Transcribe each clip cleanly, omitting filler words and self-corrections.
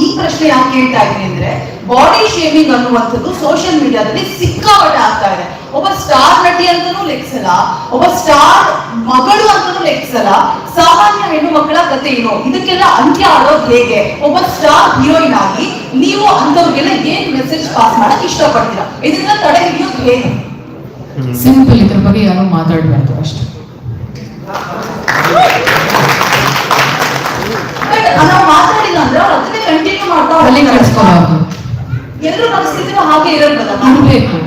ಈ ಪ್ರಶ್ನೆ ಯಾಕೆ ಕೇಳ್ತಾ ಇದ್ದೀನಿ ಅಂದ್ರೆ, ಬಾಡಿ ಶೇಮಿಂಗ್ ಅನ್ನುವಂಥದ್ದು ಸೋಷಿಯಲ್ ಮೀಡಿಯಾದಲ್ಲಿ ಸಿಕ್ಕಾಪಟ್ಟೆ ಆಗ್ತಾ ಇದೆ. ಒಬ್ಬ ಸ್ಟಾರ್ ನಟಿ ಅಂತಾನೂ ಲೆಕ್ಸಲ್ಲ, ಒಬ್ಬ ಸ್ಟಾರ್ ಮಗಳು ಅಂತಾನೂ ಲೆಕ್ಸಲ್ಲ, ಸಾಮಾನ್ಯ ಹೆಣ್ಣು ಮಕ್ಕಳ ಕಥೆ ಏನು, ಇದಕ್ಕೆಲ್ಲ ಅಂತ್ಯ ಆಡೋದು ಹೇಗೆ? ಒಬ್ಬ ಸ್ಟಾರ್ ಹೀರೋಯಿನ್ ಆಗಿ ನೀವು ಅಂತವ್ರಿಗೆಲ್ಲ ಏನ್ ಮೆಸೇಜ್ ಪಾಸ್ ಮಾಡಕ್ ಇಷ್ಟಪಡ್ತೀರಾ? ಇದನ್ನ ತಡೆ ಹಿಡಿಯೋದು ಹೇಗೆ? ಸಿಂಪಲ್, ಇದ್ರ ಬಗ್ಗೆ ಯಾರು ಮಾತಾಡಬಾರ್ದು ಅಷ್ಟೇ. ನಾವು ಮಾತಾಡಿಲ್ಲ ಅಂದ್ರೆ ಅವ್ರು ಅದನ್ನೇ ಕಂಟಿನ್ಯೂ ಮಾಡ್ತಾ ಕಳಿಸ್ಕೋಬಾರ್ದು. ಎಲ್ಲರೂ ಪರಿಸ್ಥಿತಿನೂ ಹಾಗೆ ಇರಲ್ವಲ್ಲ, ಮಾಡಬೇಕು.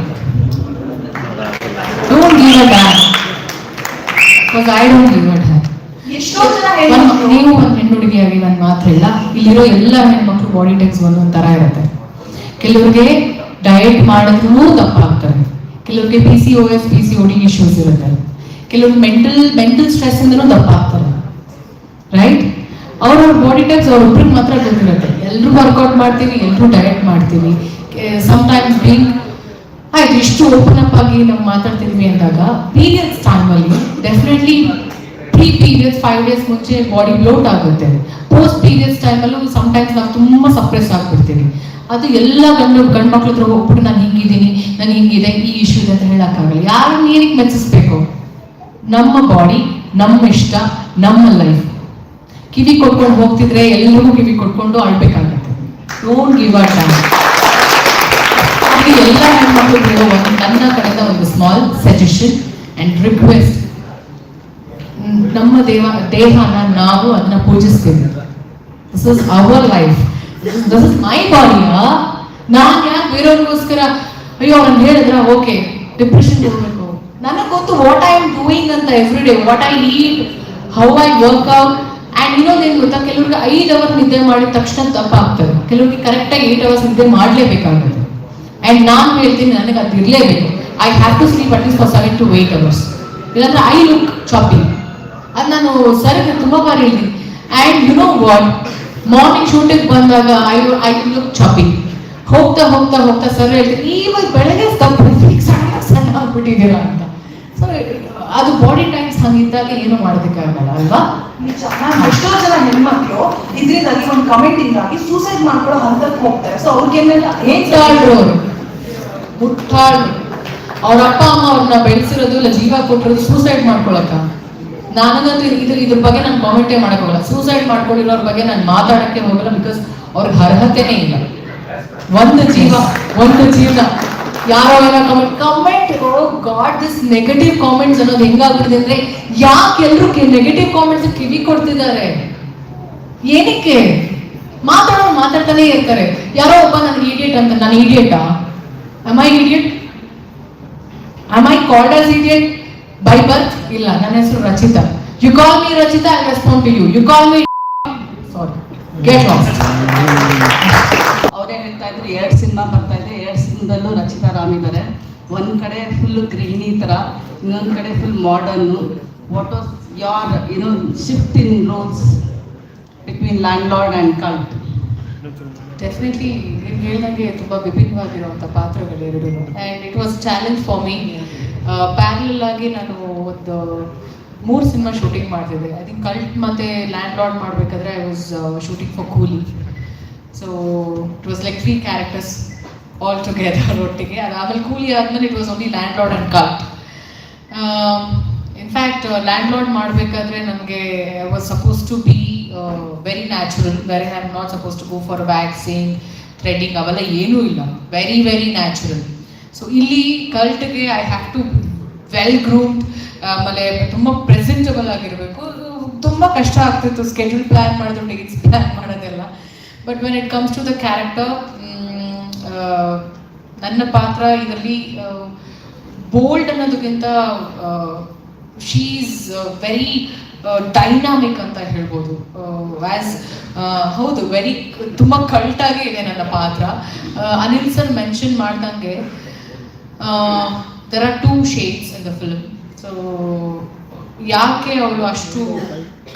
Don't give a damn. Because I don't give a damn. ಎಷ್ಟೋ ಜನ ನೀವು ಒಂದು ಹೆಣ್ಣು ಹುಡುಗಿಯಾಗಿ ನಾನು ಮಾತ್ರ ಇಲ್ಲ, ಇಲ್ಲಿರೋ ಎಲ್ಲ ಹೆಣ್ಮಕ್ಳು ಬಾಡಿ ಟೈಪ್ಸ್ ಒಂದೊಂದು ತರ ಇರುತ್ತೆ. ಕೆಲವ್ರಿಗೆ ಡಯಟ್ ಮಾಡಿದ್ರೂ ದಪ್ಪ ಆಗ್ತಾರೆ, ಕೆಲವ್ರಿಗೆ PCOS PCOD ಇಶ್ಯೂಸ್ ಇರುತ್ತೆ, ಕೆಲವ್ರಿಗೆ ಮೆಂಟಲ್ ಸ್ಟ್ರೆಸ್ ಇಂದನೂ ದಪ್ಪ ಆಗ್ತಾರೆ, ರೈಟ್? ಅವ್ರವ್ರ ಬಾಡಿ ಟೈಪ್ಸ್ ಅವ್ರೊಬ್ರಿಗೆ ಮಾತ್ರ ಗೊತ್ತಿರುತ್ತೆ. ಎಲ್ಲರೂ ವರ್ಕೌಟ್ ಮಾಡ್ತೀವಿ, ಎಲ್ಲರೂ ಡಯಟ್ ಮಾಡ್ತೀವಿ. ಸಮ್ಟೈಮ್ಸ್ ಬೀಂಗ್ ಆಯ್ತು, ಇಷ್ಟು ಓಪನ್ ಅಪ್ ಆಗಿ ನಾವು ಮಾತಾಡ್ತಿದ್ವಿ ಅಂದಾಗ ಪೀರಿಯಡ್ಸ್ ಟೈಮಲ್ಲಿ ಡೆಫಿನೆಟ್ಲಿ ಪೀರಿಯಡ್ಸ್ 5 days ಮುಂಚೆ ಬಾಡಿ ಬ್ಲೋಟ್ ಆಗುತ್ತೆ. ಪೋಸ್ಟ್ ಪೀರಿಯಡ್ಸ್ ಟೈಮಲ್ಲೂ ಸಮ್ಟೈಮ್ಸ್ ನಾವು ತುಂಬ ಸಪ್ರೆಸ್ ಆಗ್ಬಿಡ್ತೀವಿ. ಅದು ಎಲ್ಲ ಗಂಡು ಮಕ್ಳ ಹತ್ರ ಹೋಗ್ಬಿಟ್ಟು ನಾನು ಹಿಂಗಿದ್ದೀನಿ, ನಾನು ಹಿಂಗಿದೆ, ಈ ಇಶ್ಯೂ ಇದೆ ಅಂತ ಹೇಳಕ್ಕಾಗಲ್ಲ. ಯಾರನ್ನ ಏನಕ್ಕೆ ಮೆಚ್ಚಿಸ್ಬೇಕು? ನಮ್ಮ ಬಾಡಿ, ನಮ್ಮ ಇಷ್ಟ, ನಮ್ಮ ಲೈಫ್. ಕಿವಿ ಕೊಟ್ಕೊಂಡು ಹೋಗ್ತಿದ್ರೆ ಎಲ್ಲರಿಗೂ ಕಿವಿ ಕೊಟ್ಕೊಂಡು ಅಳ್ಬೇಕಾಗುತ್ತೆ. Don't give a time. ಎಲ್ಲ ಹೆಣ್ಮಕ್ಳು ನನ್ನ ಕಡೆಯಿಂದ ಒಂದು ಸ್ಮಾಲ್ ಸಜೆಷನ್ ಅಂಡ್ ರಿಕ್ವೆಸ್ಟ್. ನಮ್ಮ ದೇಹನ ನಾವು ಅದನ್ನ ಪೂಜಿಸ್ತೀವಿ. This is our life, this is my body. ನಾನು ಯಾಕೆ ಬೇರೆಯವ್ರಿಗೋಸ್ಕರ ಅಯ್ಯೋ ಅವ್ರನ್ನ ಹೇಳಿದ್ರ ಓಕೆ ಡಿಪ್ರೆಷನ್ ಹೋಗ್ಬೇಕು? ನನಗೆ ಗೊತ್ತು ವಾಟ್ ಐ ಆಮ್ ಡೂಯಿಂಗ್ ಅಂತ every day, what I eat, how I work out. And ಇನ್ನೊಂದೇನು ಗೊತ್ತಾ, ಕೆಲವ್ರಿಗೆ 5 hours ನಿದ್ದೆ ಮಾಡಿದ ತಕ್ಷಣ ದಪ್ಪ ಆಗ್ತದೆ, ಕೆಲವ್ರಿಗೆ ಕರೆಕ್ಟಾಗಿ 8 hours ನಿದ್ದೆ ಮಾಡಲೇಬೇಕಾಗುತ್ತೆ. ಆ್ಯಂಡ್ ನಾನು ಹೇಳ್ತೀನಿ, ನನಗೆ ಅದು ಇರಲೇಬೇಕು. I have to sleep at least for 7 to 8 hours. ಇಲ್ಲಾಂದ್ರೆ ಐ ಲುಕ್ ಚಾಪಿಂಗ್. ಅದು ನಾನು ಸರಿಗೆ ತುಂಬ ಬಾರಿ ಹೇಳಿದ್ದೀನಿ. And you know what, morning shooting ಬಂದಾಗ ಐ ಲುಕ್ ಚಾಪಿಂಗ್. ಹೋಗ್ತಾ ಹೋಗ್ತಾ ಹೋಗ್ತಾ ಸರ್ ಹೇಳ್ತೀನಿ, ಇವಾಗ ಬೆಳಗ್ಗೆ ಸಣ್ಣ ಆಗ್ಬಿಟ್ಟಿದ್ದೀರಾ ಅಂತ. ಸೊ ಅದು ಬಾಡಿ ಟೈಮ್ಸ್ ಹಂಗಿದ್ದಾಗ ಏನು ಮಾಡೋದಕ್ಕಾಗಲ್ಲ ಅಲ್ವಾ? ಎಷ್ಟೋ ಜನ ಹೆಣ್ಮಕ್ಳು ಇದರಿಂದಾಗಿ ಒಂದು ಕಮೆಂಟಿಂಗ್ ಆಗಿ ಸೂಸೈಡ್ ಮಾಡ್ಕೊಳ್ಳೋ ಹಂತಕ್ಕೆ ಹೋಗ್ತಾರೆ. ಸೊ ಅವ್ರಿಗೆಲ್ಲ ಮುಟ್ಟಾಳು ಅವ್ರ ಅಪ್ಪ ಅಮ್ಮ ಅವ್ರನ್ನ ಬೆಳೆಸಿರೋದು ಇಲ್ಲ ಜೀವ ಕೊಟ್ಟಿರೋದು ಸೂಸೈಡ್ ಮಾಡ್ಕೊಳಕ. ನನಗಂತೂ ಇದ್ರ ಬಗ್ಗೆ ನಾನು ಕಾಮೆಂಟೇ ಮಾಡಕ್ ಹೋಗಲ್ಲ. ಸೂಸೈಡ್ ಮಾಡ್ಕೊಂಡಿರೋರ ಬಗ್ಗೆ ನಾನು ಮಾತಾಡಕ್ಕೆ ಹೋಗಲ್ಲ, ಬಿಕಾಸ್ ಅವ್ರಿಗೆ ಅರ್ಹತೆನೇ ಇಲ್ಲ. ಒಂದು ಜೀವನ ಯಾರೋ comment god this negative comments ಅನ್ನೋದು ಹೆಂಗಾಗ್ಬಿಟ್ಟಿದೆ ಅಂದ್ರೆ, ಯಾಕೆ ಎಲ್ರು ನೆಗೆಟಿವ್ ಕಾಮೆಂಟ್ಸ್ ಕಿವಿ ಕೊಡ್ತಿದ್ದಾರೆ? ಏನಕ್ಕೆ? ಮಾತಾಡ್ತಾನೆ ಇರ್ತಾರೆ. ಯಾರೋ ಒಬ್ಬ ನನಗೆ ಇಡಿಯಟ್ ಅಂತ, ನಾನು ಇಡಿಯಟಾ? am I idiot? am I called as idiot by birth? ಇಲ್ಲ, ನನ್ನ ಹೆಸರು Rachita. You call me Rachita, I respond to you. You call me sorry, get lost. ಅವರೇ ಹೇಳ್ತಾ ಇದ್ರು 2 ಸಿನಿಮಾ ಬರ್ತಾ ಇದೆ, 2 ಸಿನಿಮಾದಲ್ಲೂ ರಚಿತಾ ರಾಮ್ ಇದ್ದಾರೆ. ಒಂದು ಕಡೆ ಫುಲ್ ಗೃಹಿಣಿ ಥರ, ಇನ್ನೊಂದು ಕಡೆ full modern. What was your shift in roles between Landlord and Cult? Definitely ನೀವು ಹೇಳಿದಂಗೆ ತುಂಬ ವಿಭಿನ್ನವಾಗಿರುವಂಥ ಪಾತ್ರಗಳೆರಡೂ. And it was challenge for me. Parallel ಆಗಿ ನಾನು ಒಂದು 3 ಸಿನಿಮಾ ಶೂಟಿಂಗ್ ಮಾಡ್ತಿದ್ದೆ. ಐ ಥಿಂಕ್ ಕಲ್ಟ್ ಮತ್ತು ಲ್ಯಾಂಡ್ ಲಾರ್ಡ್ ಮಾಡಬೇಕಾದ್ರೆ I was shooting for Coolie. So it was like 3 characters all together ಒಟ್ಟಿಗೆ. ಅದಾದಮೇಲೆ ಕೂಲಿ ಆದಮೇಲೆ it was only Landlord and Cult. In fact land lord ಮಾಡಬೇಕಾದ್ರೆ ನನಗೆ I was suppose to be very natural, very I am not suppose to go for waxing, threading, ಅವೆಲ್ಲ ಏನೂ ಇಲ್ಲ, very very natural. So ಇಲ್ಲಿ ಕಲ್ಟ್ಗೆ I have to well groomed, ಆಮೇಲೆ ತುಂಬ presentable ಆಗಿರಬೇಕು. ತುಂಬ ಕಷ್ಟ ಆಗ್ತಿತ್ತು ಸ್ಕೆಡ್ಯೂಲ್ ಪ್ಲ್ಯಾನ್ ಮಾಡೋದು, ಡೇಟ್ಸ್ ಪ್ಲ್ಯಾನ್ ಮಾಡೋದೆಲ್ಲ. But when it comes to the character, ನನ್ನ ಪಾತ್ರ ಇದರಲ್ಲಿ ಬೋಲ್ಡ್ ಅನ್ನೋದಕ್ಕಿಂತ ಶೀ ಈಸ್ ವೆರಿ ಡೈನಾಮಿಕ್ ಅಂತ ಹೇಳ್ಬೋದು. ಹೌದು, ವೆರಿ ತುಂಬ ಕಲ್ಟಾಗಿ ಇದೆ ನನ್ನ ಪಾತ್ರ. ಅನಿಲ್ ಸರ್ ಮೆನ್ಷನ್ ಮಾಡ್ದಂಗೆ there are 2 shades in the film. So ಯಾಕೆ ಅವಳು ಅಷ್ಟು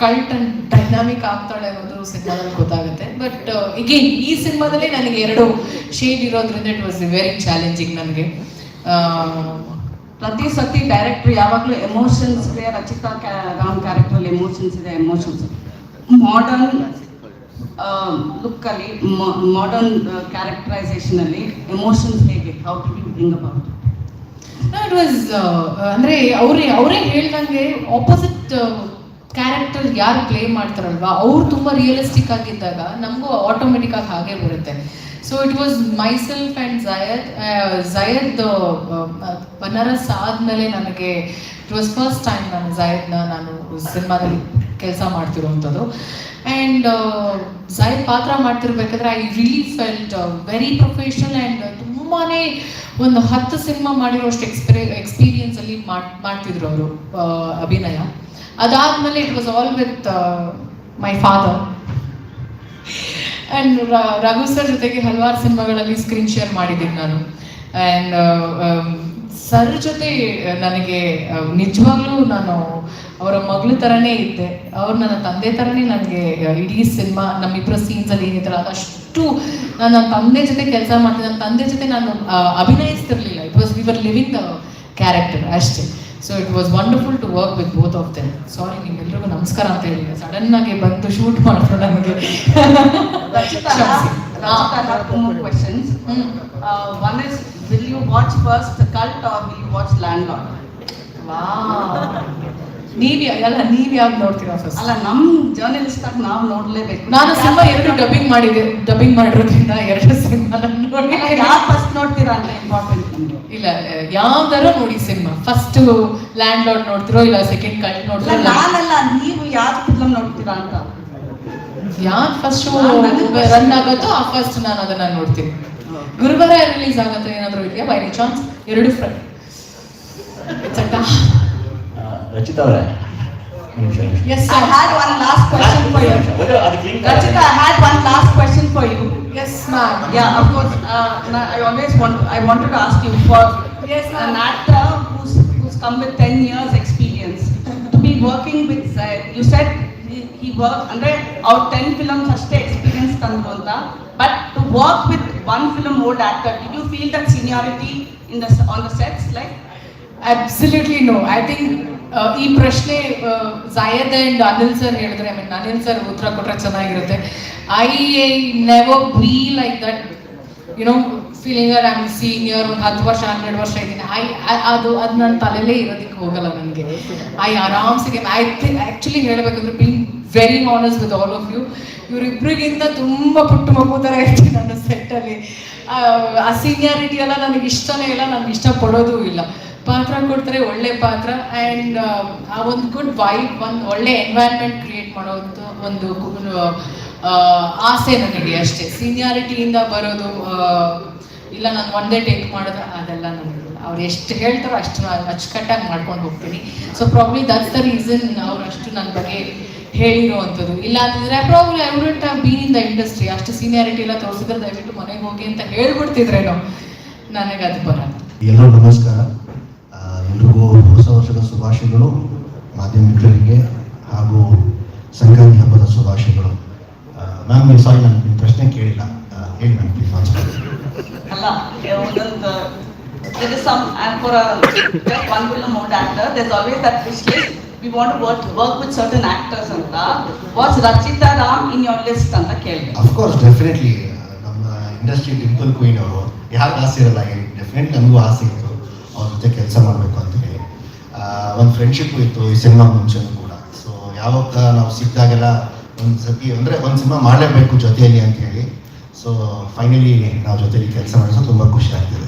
ಕಲ್ಟ್ ಅಂಡ್ ಡೈನಾಮಿಕ್ ಆಗ್ತಾಳೆ ಅನ್ನೋದು ಸಿನಿಮಾದಲ್ಲಿ ಗೊತ್ತಾಗುತ್ತೆ. ಬಟ್ ಅಗೇನ್ ಈ ಸಿನಿಮಾದಲ್ಲಿ ನನಗೆ 2 ಶೇಡ್ ಇರೋದ್ರಿಂದ ಇಟ್ ವಾಸ್ ವೆರಿ ಚಾಲೆಂಜಿಂಗ್ ನನಗೆ. ಪ್ರತಿ ಸತಿ ಡೈರೆಕ್ಟ್ರು ಯಾವಾಗಲೂ ಎಮೋಷನ್ಸ್ ಇದೆ, ರಚಿತಾ ರಾಮ್ ಕ್ಯಾರೆಕ್ಟ್ರಲ್ಲಿ ಎಮೋಷನ್ಸ್ ಇದೆ. ಮಾಡರ್ನ್ ಲುಕ್ಕಲ್ಲಿ ಮಾಡರ್ನ್ ಕ್ಯಾರೆಕ್ಟರೈಸೇಷನಲ್ಲಿ ಎಮೋಷನ್ಸ್ ಹೇಗೆ how to you bring about? It was ಅಂದರೆ ಅವರೇ ಹೇಳ್ದಂಗೆ ಆಪೋಸಿಟ್ ಕ್ಯಾರೆಕ್ಟರ್ ಯಾರು ಪ್ಲೇ ಮಾಡ್ತಾರಲ್ವಾ ಅವ್ರು ತುಂಬ ರಿಯಲಿಸ್ಟಿಕ್ ಆಗಿದ್ದಾಗ ನಮಗೂ ಆಟೋಮೆಟಿಕ್ ಆಗಿ ಹಾಗೆ ಬರುತ್ತೆ. So it was myself and Zayed Banaras ಆದಮೇಲೆ ನನಗೆ ಇಟ್ ವಾಸ್ ಫಸ್ಟ್ ಟೈಮ್ ನಾನು ನಾನು ಸಿನಿಮಾದಲ್ಲಿ ಕೆಲಸ ಮಾಡ್ತಿರೋವಂಥದ್ದು. ಆ್ಯಂಡ್ ಝಯದ್ ಪಾತ್ರ ಮಾಡ್ತಿರ್ಬೇಕಾದ್ರೆ I really felt very professional and ತುಂಬಾ ಒಂದು 10 ಸಿನಿಮಾ ಮಾಡಿರೋಷ್ಟು ಎಕ್ಸ್ಪೀರಿಯನ್ಸಲ್ಲಿ ಮಾಡ್ತಿದ್ರು ಅವರು ಅಭಿನಯ. ಅದಾದಮೇಲೆ it was all with my father and Raghu sir ಜೊತೆಗೆ ಹಲವಾರು ಸಿನಿಮಾಗಳಲ್ಲಿ ಸ್ಕ್ರೀನ್ ಶೇರ್ ಮಾಡಿದ್ದೀನಿ ನಾನು. ಆ್ಯಂಡ್ ಸರ್ ಜೊತೆ ನನಗೆ ನಿಜವಾಗ್ಲೂ ನಾನು ಅವರ ಮಗಳ ಥರನೇ ಇದ್ದೆ. ಅವ್ರು ನನ್ನ ತಂದೆ ಥರನೇ ನನಗೆ ಇಡೀ ಸಿನಿಮಾ ನಮ್ಮಿಬ್ಬರ ಸೀನ್ಸಲ್ಲಿ ಏನಿತ್ತಲ್ಲ ಅದಷ್ಟು ನಾನು ನನ್ನ ತಂದೆ ಜೊತೆ ಕೆಲಸ ಮಾಡ್ತೀನಿ. ನನ್ನ ತಂದೆ ಜೊತೆ ನಾನು ಅಭಿನಯಿಸ್ತಿರ್ಲಿಲ್ಲ. It was we were living the character ಅಷ್ಟೇ. So it was wonderful to work with both of them. Sorry ನಿಮ್ಮೆಲ್ರಿಗೂ ನಮಸ್ಕಾರ ಅಂತ ಹೇಳಿ ಸಡನ್ ಆಗಿ ಬಂದು ಶೂಟ್ ಮಾಡಿದ್ರು ನನಗೆ. Two more questions. One is, will you watch first Cult or will you watch Landlord? ನೀವ್ ಯಾವ್ದು ನೋಡ್ತೀರಾ ಫಸ್ಟ್? ಅಲ್ಲ, ನಮ್ ಜರ್ನಲಿಸ್ಟ್ ಆಗಿ ನಾವು ನೋಡ್ಲೇಬೇಕು. ನಾನು ಸಿನಿಮಾ 2 ಡಬ್ಬಿಂಗ್ ಮಾಡಿರೋದ್ರಿಂದ 2 ಸಿನಿಮಾ ಯಾರು ಫಸ್ಟ್ ನೋಡ್ತೀರಾ ಅಂತ ಇಂಪಾರ್ಟೆಂಟ್ ನಮ್ಗೆ. ಇಲ್ಲ, ಯಾವ್ದಾರು ನೋಡಿ ಸಿನಿಮಾ. ಫಸ್ಟ್ ಲ್ಯಾಂಡ್ ಲಾರ್ಡ್ ನೋಡ್ತಿರೋ ಇಲ್ಲ ಸೆಕೆಂಡ್ ಕಲ್ಟ್ ನೋಡ್ತಿರೋ? ನಾನಲ್ಲ, ನೀವು ಯಾವ್ದು ಫಿಲ್ಮ್ ನೋಡ್ತೀರಾ ಅಂತ. ಯಾವ್ದು ಫಸ್ಟ್ ರನ್ ಆಗುತ್ತೋ ಆ ಫಸ್ಟ್ ನಾನು ಅದನ್ನ ನೋಡ್ತೀನಿ. ಗುರುವಾರ ರಿಲೀಸ್ ಆಗುತ್ತೆ ಏನಾದ್ರು ಇದೆಯಾ by any chance? 2 friend Rachita ಅವರೇ, Yes, I had one last question for you. Rachita, I had one last question for you. Yes, ma'am. Yeah, of course. I wanted to ask you for an actor who's come with 10 years experience to be working with Zayed. You said he worked under our 10 films ಅಷ್ಟೇ experience ತಂದ್ರು ಅಂತ. But to work with one film old actor, did you feel that seniority on the sets like? Absolutely no. I think ಈ ಪ್ರಶ್ನೆ ಝಾಯದ್ and Anil sir ಹೇಳಿದ್ರೆ, Anil sir ಉತ್ತರ ಕೊಟ್ಟರೆ ಚೆನ್ನಾಗಿರುತ್ತೆ. I never be like that, feeling I am senior. ಒಂದು 10 ವರ್ಷ 12 ವರ್ಷ ಇದ್ದೀನಿ. ಅದು ನನ್ನ ತಲೆಯಲ್ಲೇ ಇರೋದಕ್ಕೆ ಹೋಗಲ್ಲ ನನಗೆ. ಆರಾಮ್ಸಿಗೆ ಐ ಥಿಂಕ್ ಆ್ಯಕ್ಚುಲಿ ಹೇಳಬೇಕಂದ್ರೆ being very honest with all of you, ಇವರಿಬ್ಬರಿಗಿಂತ ತುಂಬ ಪುಟ್ಟ ಮಗು ಥರ ಇರ್ತೀನಿ ನನ್ನ ಸೆಟ್ಟಲ್ಲಿ. ಆ ಸೀನಿಯಾರಿಟಿ ಎಲ್ಲ ನನಗೆ ಇಷ್ಟನೇ ಇಲ್ಲ, ನನಗೆ ಇಷ್ಟಪಡೋದು ಇಲ್ಲ. ಪಾತ್ರ ಕೊಡ್ತಾರೆ, ಒಳ್ಳೆ ಪಾತ್ರ, ಆ್ಯಂಡ್ ಆ ಒಂದು ಗುಡ್ ವೈಬ್, ಒಂದು ಒಳ್ಳೆ ಎನ್ವೈರ್ನ್ಮೆಂಟ್ ಕ್ರಿಯೇಟ್ ಮಾಡೋದು ಒಂದು ಆಸೆ ನನಗೆ ಅಷ್ಟೇ. ಸೀನಿಯಾರಿಟಿಯಿಂದ ಬರೋದು ಇಲ್ಲ ನಾನು ಒಂದೇ ಟೇಕ್ ಮಾಡೋದು ಅದೆಲ್ಲ ನನಗೆ ಅವ್ರು ಎಷ್ಟು ಹೇಳ್ತಾರೋ ಅಷ್ಟು ಅಚ್ಚುಕಟ್ಟಾಗಿ ಮಾಡ್ಕೊಂಡು ಹೋಗ್ತೀನಿ. So probably that's the reason ಅವ್ರು ಅಷ್ಟು ನನ್ನ ಬಗ್ಗೆ ಹೇಳಿರುವಂಥದ್ದು. ಇಲ್ಲ ಅಂತಂದರೆ probably I wouldn't have been in the industry. ಅಷ್ಟು ಸೀನಿಯಾರಿಟಿ ಎಲ್ಲ ತೋರಿಸಿದ್ರೆ ದಯವಿಟ್ಟು ಮನೆಗೆ ಹೋಗಿ ಅಂತ ಹೇಳ್ಬಿಡ್ತಿದ್ರೇನೋ, ನನಗೆ ಅದು ಬರಲ್ಲ. ಎಲ್ಲರೂ ನಮಸ್ಕಾರ. ಎಲ್ರಿಗೂ ಹೊಸ ವರ್ಷದ ಶುಭಾಶಯಗಳು, ಮಾಧ್ಯಮ ಮಿತ್ರರಿಗೆ ಹಾಗೂ ಸಂಕ್ರಾಂತಿ ಹಬ್ಬದ ಶುಭಾಶಯಗಳು. ಮ್ಯಾಮ್, ಸಾರಿ, ನಾನು ನಿಮ್ಮ ಪ್ರಶ್ನೆ ಕೇಳಿಲ್ಲ, ಹೇಳಿ ಮ್ಯಾಮ್ ಪ್ಲೀಸ್ ಆನ್ಸರ್. ಅಲ್ಲ, ಒಂದೊಂದು there is some, and for one film old actor, there's always that wish list. We want to work with certain actors anta. What's Rachita Ram in your list anta ಕೇಳಿದೆ. Of course, definitely ನಮ್ಮ industry Dimple queen ಅವರು, ಯಾರು ಆಸೆ ಇರಲ್ಲ, definitely ನಮಗೂ ಆಸೆ ಇತ್ತು ಅವ್ರ ಜೊತೆ ಕೆಲಸ ಮಾಡಬೇಕು ಅಂತ ಹೇಳಿ. ಒಂದು ಫ್ರೆಂಡ್ಶಿಪ್ ಇತ್ತು ಈ ಸಿನಿಮಾ ಮುಂಚೆನೂ ಕೂಡ. ಸೊ ಯಾವಾಗ ನಾವು ಸಿಕ್ಕಿದಾಗೆಲ್ಲ ಒಂದು ಸತಿ ಅಂದರೆ ಒಂದು ಸಿನಿಮಾ ಮಾಡಲೇಬೇಕು ಜೊತೆಯಲ್ಲಿ ಅಂತ ಹೇಳಿ. ಸೊ ಫೈನಲಿ ನಾವು ಜೊತೆಲಿ ಕೆಲಸ ಮಾಡಿಸೋ ತುಂಬ ಖುಷಿ ಆಗ್ತಿದೆ.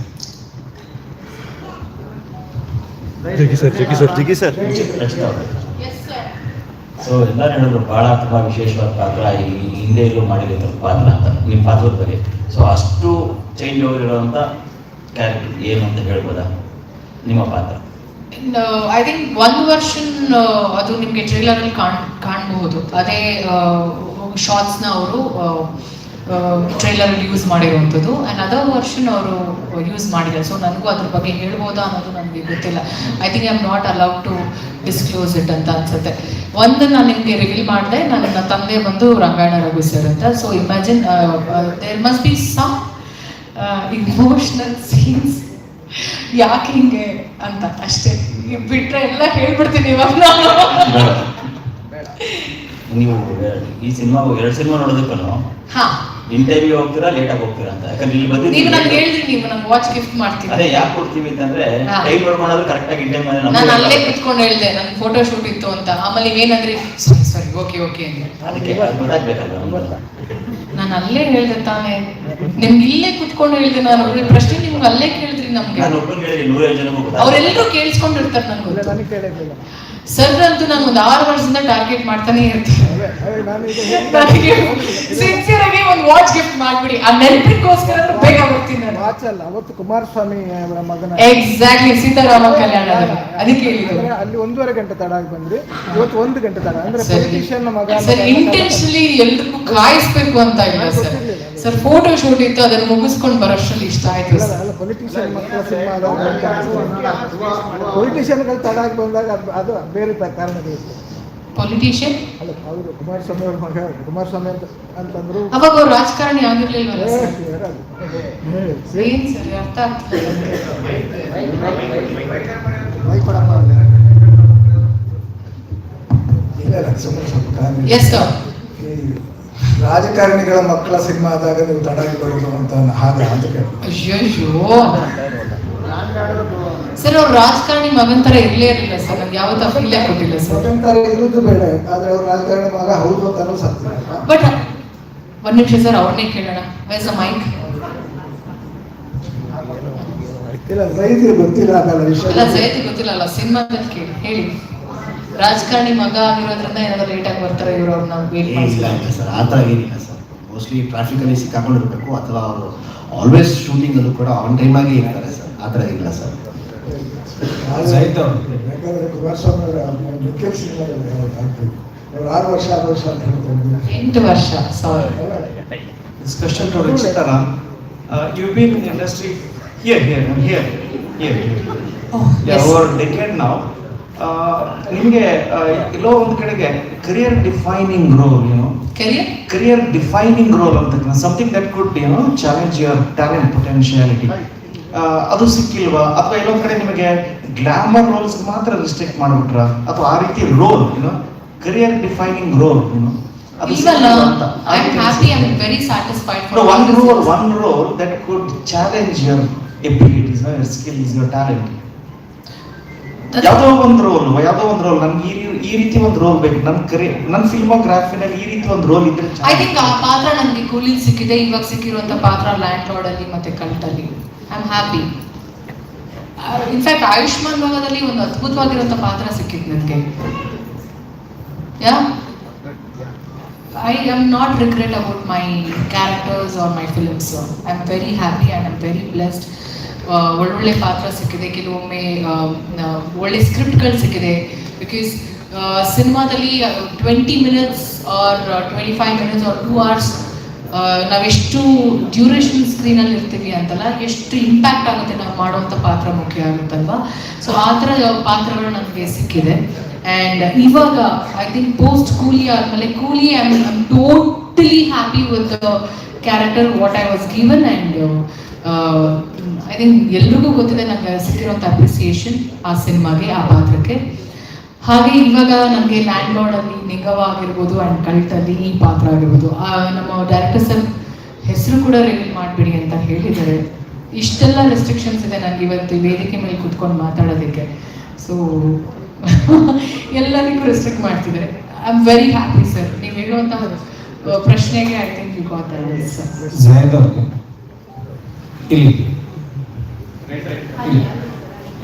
ರಚಿತಾ ಅವರೇ, ಸೊ ಎಲ್ಲರೂ ಹೇಳಿದ್ರು ಭಾಳ ತುಂಬ ವಿಶೇಷವಾದ ಪಾತ್ರ, ಈ ಹಿಂದೆ ಎಲ್ಲೂ ಮಾಡಿರೋ ಪಾತ್ರ ಅಂತ ನಿಮ್ಮ ಪಾತ್ರದ ಬಗ್ಗೆ. ಸೊ ಅಷ್ಟು ಚೇಂಜ್ ಓವರ್ ಇರೋವಂಥ ಕ್ಯಾರೆಕ್ಟರ್ ಏನು ಅಂತ ಹೇಳ್ಬೋದಾ ನಿಮ್ಮ ಪಾತ್ರ? ಐ ಥಿಂಕ್ ಒಂದು ವರ್ಷನ್ ಅದು ನಿಮಗೆ ಟ್ರೈಲರಲ್ಲಿ ಕಾಣಬಹುದು. ಅದೇ ಶಾರ್ಟ್ಸ್ನ ಅವರು ಟ್ರೈಲರಲ್ಲಿ ಯೂಸ್ ಮಾಡಿರುವಂಥದ್ದು. ಆ್ಯಂಡ್ ಅದರ್ ವರ್ಷನ್ ಅವರು ಯೂಸ್ ಮಾಡಿದ್ದಾರೆ. ಸೊ ನನಗೂ ಅದ್ರ ಬಗ್ಗೆ ಹೇಳ್ಬೋದಾ ಅನ್ನೋದು ನನಗೆ ಗೊತ್ತಿಲ್ಲ. I think I am not allowed to disclose it ಅಂತ ಅನ್ಸುತ್ತೆ. ಒಂದು ನಾನು ನಿಮಗೆ ರಿವೀಲ್ ಮಾಡಿದೆ, ನನ್ನ ತಂದೆ ಬಂದು ರಂಗಾಯಣ ರಘು ಸರ್ ಅಂತ. So imagine there must be some emotional scenes, ಯಾಕೆ ಹಿಂಗೆ ಅಂತ ಅಷ್ಟೇ. ಬಿಟ್ರೆ ಎಲ್ಲ ಹೇಳ್ಬಿಡ್ತೀನಿ ಇವಾಗ ನಾನು. ನೀವು ಈ ಸಿನಿಮಾ 2 ಸಿನಿಮಾ ನೋಡೋದಕ್ಕೂ ಹಾ, ಇಂಟರ್ವ್ಯೂ ಹೋಗ್ತೀರಾ ಲೇಟಾಗಿ ಹೋಗ್ತೀರಾ ಅಂತ, ಯಾಕಂದ್ರೆ ಇಲ್ಲಿ ನೀವು ನಂಗೆ ಬಂದಿದ್ದೀವಿ. ಹೇಳಿದ್ರಿ, ನೀವು ನಂಗೆ ವಾಚ್ ಗಿಫ್ಟ್ ಮಾಡ್ತೀವಿ. ಅದೇ ಯಾಕೆ ಕೊಡ್ತೀವಿ ಅಂತಂದ್ರೆ ಹಾ. ಟೈಮ್ ನೋಡ್ಕೊಂಡ್ರೆ ಕರೆಕ್ಟಾಗಿ ಇನ್ ಟೈಮ್ ನಾನು ಅಲ್ಲೇ ಕುತ್ಕೊಂಡು ಹೇಳ್ದೆ ನನ್ ಫೋಟೋ ಶೂಟ್ ಇತ್ತು ಅಂತ. ಆಮೇಲೆ ನೀವೇನಂದ್ರಿ, ಸರಿ ಓಕೆ ಓಕೆ ಅಂದ್ರೆ ಅದಕ್ಕೆ ಅದು ಗೊತ್ತಾಗ್ಬೇಕಲ್ಲ ನಮ್ಗೆ. ನಾನು ಅಲ್ಲೇ ಹೇಳ್ದೆ ತಾನೇ, ನಿಮ್ಗೆ ಇಲ್ಲೇ ಕುತ್ಕೊಂಡು ಹೇಳ್ದೆ. ನಾನು ಈ ಪ್ರಶ್ನೆ ನಿಮ್ಗೆ ಅಲ್ಲೇ ಕೇಳಿದ್ರಿ. ನಮ್ಗೆ ನಾನು ಒಬ್ಬರು ಹೇಳಿದ್ರೆ 150 ಜನಕ್ಕೂ ಗೊತ್ತಾಗ್ತದೆ. ಅವರೆಲ್ಲರೂ ಕೇಳಿಸ್ಕೊಂಡಿರ್ತಾರೆ. ನನ್ಗೆ ಸರ್ ಅಂತೂ ನಾನು ಒಂದು 6 ವರ್ಷದಿಂದ ಟಾರ್ಗೆಟ್ ಮಾಡ್ತಾನೆ ಇರ್ತೀನಿ. ನನಗೆ ಸಿನ್ಸಿಯರ್ ಆಗಿ ಒಂದು ವಾಚ್ ಗಿಫ್ಟ್ ಮಾಡ್ಬಿಡಿ, ಆ ನೆನಪಿಗೋಸ್ಕರ ಬೇಗ ಬರ್ತೀನಿ ನಾನು. ವಾಚ್ ಅಲ್ಲ, ಅವತ್ತು ಕುಮಾರಸ್ವಾಮಿ ಅವರ ಮಗನ ಎಕ್ಸಾಕ್ಟ್ಲಿ ಸೀತಾರಾಮ ಕಲ್ಯಾಣದಲ್ಲಿ, ಅದಕ್ಕೆ ಹೇಳಿದ್ರು. ಅಲ್ಲಿ 1.5 ಗಂಟೆ ತಡ ಆಗಿ ಬಂದ್ರಿ, ಇವತ್ತು 1 ಗಂಟೆ ತಡ. ಅಂದ್ರೆ ಪೊಲಿಟಿಷಿಯನ್ ಮಗ ಸರ್ ಇಂಟೆನ್ಷನಲಿ ಎಲ್ರಿಗೂ ಕಾಯಿಸ್ಬೇಕು ಅಂತ ಇಲ್ಲ ಸರ್. ಸರ್ ಫೋಟೋ ಶೂಟ್ ಇತ್ತು, ಅದನ್ನು ಮುಗಿಸ್ಕೊಂಡು ಬರೋಷ್ಟ್ರಲ್ಲಿ ಇಷ್ಟ ಆಯ್ತು ಸರ್. ಅಲ್ಲ, ಪೊಲಿಟಿಷಿಯನ್ ಮಕ್ಕಳ ಸಿನಿಮಾ ಪೊಲಿಟಿಷಿಯನ್ಗಳು ತಡ ಆಗಿ ಬಂದಾಗ ಅದು ಬೇರೆ ಕಾರಣಗಳು. ಪೊಲಿಟಿಷಿಯನ್ ಅಲ್ಲ, ಅವರು ಕುಮಾರಸ್ವಾಮಿ ಅವ್ರ ಮಗ ಕುಮಾರಸ್ವಾಮಿ ಅಂತಂದ್ರು. ಅವಾಗ ಅವ್ರು ರಾಜಕಾರಣಿ ಆಗಿರ್ಲಿಲ್ವಲ್ಲ ಸರ್? ಏನ್ ಸರ್ ಅರ್ಥ ಆಗ್ತದೆ. Yes sir. ರಾಜಕಾರಣಿಗಳ ಮಕ್ಕಳ ಸಿನಿಮಾ ಆದಾಗ ನೀವು ತಡಾಗಿ ಬರೋದು ಅಂತ ಹಾಗೆ ಅಂತ ಕೇಳಿ. ಅಯ್ಯೋ ಸರ್, ಅವ್ರು ರಾಜಕಾರಣಿ ಮಗನ್ ತರ ಇರ್ಲೇ ಇರಲಿಲ್ಲ ಸರ್. ನಮ್ಗೆ ಯಾವತ್ತೂ ಫೀಲ್ ಕೊಟ್ಟಿಲ್ಲ ಸರ್. ಮಗನ್ ತರ ಇರುವುದು ಬೇಡ, ಆದ್ರೆ ಅವ್ರು ರಾಜಕಾರಣಿ ಮಗ ಹೌದು ಅಂತ ಸತ್ಯ. ಬಟ್ ಒಂದ್ ನಿಮಿಷ ಸರ್, ಅವ್ರನ್ನೇ ಕೇಳೋಣ. ವೇಸ್ ಅ ಮೈಕ್. ಇಲ್ಲ, ರೈತ ಗೊತ್ತಿಲ್ಲ ಅದಲ್ಲ ವಿಷಯ. ಇಲ್ಲ ಜಯತಿ ಗೊತ್ತಿಲ್ಲ ಅಲ್ಲ, ಸಿನಿಮಾದಲ್ಲಿ ಕೇಳಿ ಹೇಳಿ. ರಾಜಕಾರಣಿ ಮಗ ಆಗಿರೋದ್ರಿಂದ ಏನಾದ್ರು ಲೇಟ್ ಆಗಿ ಬರ್ತಾರೆ ಇವರು, ಅವ್ರನ್ನ ವೇಟ್ ಇಲ್ಲ ಮಾಡಿಲ್ಲ ಇಲ್ಲ ಸರ್, ಆ ಥರ ಏನಿಲ್ಲ ಸರ್. ಮೋಸ್ಟ್ಲಿ ಟ್ರಾಫಿಕಲ್ಲಿ ಸಿಕ್ಕಾಕೊಂಡಿರ್ಬೇಕು, ಅಥವಾ ಅವರು ಆಲ್ವೇಸ್ ಶೂಟಿಂಗಲ್ಲೂ ಕೂಡ ಆನ್ ಟೈಮಾಗಿ ಇರ್ತಾರೆ ಸರ್. ಆ ಥರ ಇಲ್ಲ ಸರ್. ಯಾಕಂದ್ರೆ ಕುಮಾರಸ್ವಾಮಿ ಅವರ ಮುಖ್ಯ ಸಿನಿಮಾದಲ್ಲಿ ಅವ್ರು 6 ವರ್ಷ ಅಂತ ಹೇಳ್ತಾರೆ. 8 ವರ್ಷ. ಸಾರಿ. This question to Rachita. You've been in the industry here. Oh, Yeah, yes. over a decade now. ನಿಮಗೆ ಎಲ್ಲೋ ಒಂದು ಕಡೆಗೆ career defining role, career defining role ಅಂತ something that could challenge your talent potentiality. ಅದು ಸಿಕ್ಕಿಲ್ವಾ, ಅಥವಾ ಎಲ್ಲೊಂದ್ ಕಡೆ ನಿಮಗೆ ಗ್ಲಾಮರ್ ರೋಲ್ಸ್ ಮಾತ್ರ restrict ಮಾಡ್ಬಿಟ್ರ, ಅಥವಾ ಆ ರೀತಿ ರೋಲ್ career defining role ಅದು Even ಸಿಕ್ಕಿಲ್ವಾ ಅಂತ? I'm happy, I'm very satisfied for No, all this. one role that could challenge your abilities, your skills, your talent. ಯಾವುದೋ ಒಂದು ರೋಲ್ ನನ್ಗೆ ಈ ರೀತಿ ಒಂದು ರೋಲ್ ಬೇಕು, ನನ್ನ ಫಿಲ್ಮೋಗ್ರಾಫಿನಲ್ಲಿ ಈ ರೀತಿ ಒಂದು ರೋಲ್ ಇದ್ರೆ ಐ ಥಿಂಕ್ ಆ ಪಾತ್ರ ನನಗೆ ಕೂಲಿ ಸಿಕ್ಕಿದೆ. ಇವಾಗ ಸಿಕ್ಕಿರುವಂತ ಪಾತ್ರ ಲ್ಯಾಂಡ್ ಲಾರ್ಡ್ ಅಲ್ಲಿ ಮತ್ತೆ ಕಲ್ಟಲ್ಲಿ. I am happy. In fact Ayushman ಭಾಗದಲ್ಲಿ ಒಂದು ಅದ್ಭುತವಾಗಿರುವಂತ ಪಾತ್ರ ಸಿಕ್ಕಿತ್ತು ನನಗೆ. ಯಾ, I am not regret about my characters or my films. I am very happy and I am very blessed. ಒಳ್ಳೊಳ್ಳೆ ಪಾತ್ರ ಸಿಕ್ಕಿದೆ, ಕೆಲವೊಮ್ಮೆ ಒಳ್ಳೆ ಸ್ಕ್ರಿಪ್ಟ್ಗಳು ಸಿಕ್ಕಿದೆ. ಬಿಕಾಸ್ ಸಿನಿಮಾದಲ್ಲಿ 20 minutes or 25 minutes or 2 hours ನಾವೆಷ್ಟು ಡ್ಯೂರೇಷನ್ ಸ್ಕ್ರೀನಲ್ಲಿ ಇರ್ತೀವಿ ಅಂತಲ್ಲ, ಎಷ್ಟು ಇಂಪ್ಯಾಕ್ಟ್ ಆಗುತ್ತೆ ನಾವು ಮಾಡುವಂಥ ಪಾತ್ರ ಮುಖ್ಯ ಆಗುತ್ತಲ್ವಾ. ಸೊ ಆ ಥರ ಪಾತ್ರಗಳು ನನಗೆ ಸಿಕ್ಕಿದೆ. ಆ್ಯಂಡ್ ಇವಾಗ ಐ ಥಿಂಕ್ ಪೋಸ್ಟ್ ಕೂಲಿ ಆದಮೇಲೆ ಕೂಲಿ I am totally happy with the character what I was given. And I think ಎಲ್ರಿಗೂ ಗೊತ್ತಿದೆ ನನಗೆ ಸಿಕ್ಕಿರೋಂಥ ಅಪ್ರಿಸಿಯೇಷನ್ ಆ ಸಿನಿಮಾಗೆ, ಆ ಪಾತ್ರಕ್ಕೆ. ಹಾಗೆ ಇವಾಗ ನನಗೆ ಲ್ಯಾಂಡ್ ಲಾರ್ಡಲ್ಲಿ ನಿಗವ ಆಗಿರ್ಬೋದು ಆ್ಯಂಡ್ ಕಲ್ಟಲ್ಲಿ ಈ ಪಾತ್ರ ಆಗಿರ್ಬೋದು. ನಮ್ಮ ಡೈರೆಕ್ಟರ್ ಸರ್ ಹೆಸರು ಕೂಡ ರಿವೀಲ್ ಮಾಡಿಬಿಡಿ ಅಂತ ಹೇಳಿದ್ದಾರೆ. ಇಷ್ಟೆಲ್ಲ ರೆಸ್ಟ್ರಿಕ್ಷನ್ಸ್ ಇದೆ ನನಗೆ ಇವತ್ತು ವೇದಿಕೆ ಮೇಲೆ ಕೂತ್ಕೊಂಡು ಮಾತಾಡೋದಕ್ಕೆ. ಸೊ ಎಲ್ಲರಿಗೂ ರೆಸ್ಟ್ರಿಕ್ಟ್ ಮಾಡ್ತಿದ್ದಾರೆ. I am very happy sir. ನೀವು ಹೇಳುವಂತಹ ಪ್ರಶ್ನೆಗೆ I think you got that answer. ಜಾಯದ್ ಅವ್ರಿಗೆ ಇಲ್ಲಿ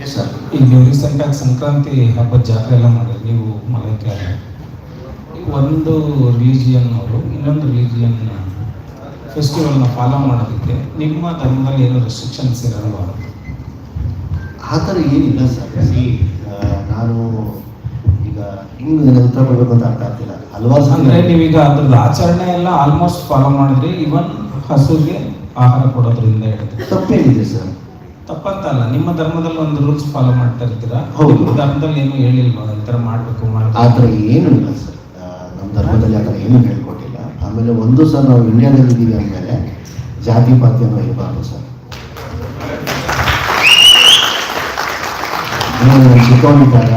ಎಸ್ ಸರ್. ಈಗ ನೀವು ರೀಸೆಂಟಾಗಿ ಸಂಕ್ರಾಂತಿ ಹಬ್ಬದ ಜಾತ್ರೆ ಎಲ್ಲ ಮಾಡಿದ್ರು ನೀವು ಮಲೈಕೆ. ಒಂದು ರಿಲಿಜಿಯನ್ ಅವರು ಇನ್ನೊಂದು ರಿಲಿಜಿಯನ್ ಫೆಸ್ಟಿವಲ್ನ ಫಾಲೋ ಮಾಡೋದಕ್ಕೆ ನಿಮ್ಮ ಧರ್ಮದಲ್ಲಿ ಏನೋ ರೆಸ್ಟ್ರಿಕ್ಷನ್ಸ್ ಇರಲ್ವಾ? ಆ ಥರ ಏನಿಲ್ಲ ಸರ್. ನಾನು ಈಗ ಹಿಂಗೆ ಉತ್ತರ ಕೊಡಬೇಕು ಅಂತ ಅರ್ಥ ಆಗ್ತಿಲ್ಲ. ಹಲವಾರು ಅಂದರೆ ನೀವೀಗ ಅದ್ರದ್ದು ಆಚರಣೆ ಎಲ್ಲ ಆಲ್ಮೋಸ್ಟ್ ಫಾಲೋ ಮಾಡಿದ್ರಿ, ಇವನ್ ಹಸುಗೆ ಆಹಾರ ಕೊಡೋದ್ರಿಂದ ಹೇಳಿದ್ರಿ. ತಪ್ಪೇನಿದೆ ಸರ್? ತಪ್ಪಂತಲ್ಲ, ನಿಮ್ಮ ಧರ್ಮದಲ್ಲಿ ಒಂದು ರೂಲ್ಸ್ ಫಾಲೋ ಮಾಡ್ತಾ ಇರ್ತೀರಾ. ಹೌದು. ನಿಮ್ಮ ಧರ್ಮದಲ್ಲಿ ಏನು ಹೇಳಿಲ್ವಾ ಈ ಥರ ಮಾಡಬೇಕು ಆ ಥರ ಏನೂ ಇಲ್ಲ ಸರ್. ನಮ್ಮ ಧರ್ಮದಲ್ಲಿ ಆ ಥರ ಏನೂ ಹೇಳ್ಕೊಟ್ಟಿಲ್ಲ. ಆಮೇಲೆ ಒಂದು ಸರ್, ನಾವು ಇಂಡಿಯಾದಲ್ಲಿ ಇದ್ದೀವಿ ಅಂದಮೇಲೆ ಜಾತಿ ಪಾತಿ ಅನ್ನೋ ಇರಬಾರ್ದು ಸರ್. ಚಿಕ್ಕವನಿದ್ದಾಗ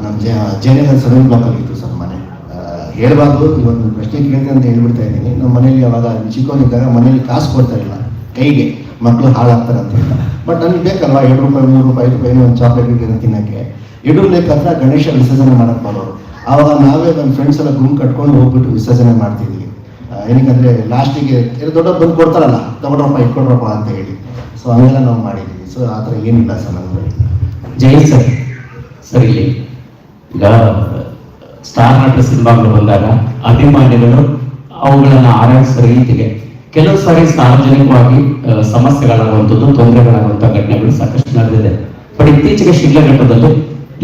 ನಮ್ಮ ಜೈನಗರ ಸೆವೆನ್ ಬ್ಲಾಕಲ್ಲಿ ಇತ್ತು ಸರ್ ಮನೆ. ಹೇಳ್ಬಾರ್ದು, ಇವತ್ತು ಪ್ರಶ್ನೆ ಕೇಳ್ತೀನಿ ಅಂತ ಹೇಳ್ಬಿಡ್ತಾ ಇದ್ದೀನಿ. ನಮ್ಮ ಮನೇಲಿ ಅವಾಗ ಚಿಕ್ಕವನಿದ್ದಾಗ ಮನೇಲಿ ಕಾಸು ಕೊಡ್ತಾ ಇಲ್ಲ ಕೈಗೆ, ಮಕ್ಕಳು ಹಾಳಾಗ್ತಾರೆ ಅಂತ ಹೇಳಿ. ಬಟ್ ನನಗೆ ಬೇಕಲ್ವಾ 2 ರೂಪಾಯಿ 3 ರೂಪಾಯಿ 5 ರೂಪಾಯಿ ಒಂದು ಚಾಕ್ಲೇಟ್ ತಿನ್ನೋಕ್ಕೆ. ಯಡೂರ್ಲೇಕ್ ಹತ್ರ ಗಣೇಶ ವಿಸರ್ಜನೆ ಮಾಡಕ್ಕೆ ಬರೋರು. ಆವಾಗ ನಾವೇ ನನ್ನ ಫ್ರೆಂಡ್ಸ್ ಎಲ್ಲ ಗುಂಪು ಕಟ್ಕೊಂಡು ಹೋಗ್ಬಿಟ್ಟು ವಿಸರ್ಜನೆ ಮಾಡ್ತಿದ್ವಿ. ಏನಕ್ಕಂದರೆ ಲಾಸ್ಟಿಗೆ ದೊಡ್ಡವ್ರು ಬಂದು ಕೊಡ್ತಾರಲ್ಲ, ತಗೊಂಡ್ರಪ್ಪ ಇಟ್ಕೊಂಡ್ರಪ್ಪ ಅಂತ ಹೇಳಿ. ಸೊ ಹಂಗೆಲ್ಲ ನಾವು ಮಾಡಿದ್ದೀವಿ. ಸೊ ಆ ಥರ ಏನಿಲ್ಲ ಸರ್ ನಮ್ಮಲ್ಲಿ. ಜೈ ಸರ್. ಸರ್ ಇಲ್ಲಿ ಈಗ ಸ್ಟಾರ್ ನಟ ಸಿನಿಮಾಗಳು ಬಂದಾಗ ಅಭಿಮಾನಿಗಳು ಅವುಗಳನ್ನು ಆರೈಸುವ ರೀತಿಗೆ ಕೆಲವು ಸಾರಿ ಸಾರ್ವಜನಿಕವಾಗಿ ಸಮಸ್ಯೆಗಳಾಗುವಂಥದ್ದು, ತೊಂದರೆಗಳಾಗುವಂಥ ಘಟನೆಗಳು ಸಾಕಷ್ಟು ನಡೆದಿದೆ. ಬಟ್ ಇತ್ತೀಚೆಗೆ ಶಿಡ್ಲಘಟ್ಟದಲ್ಲಿ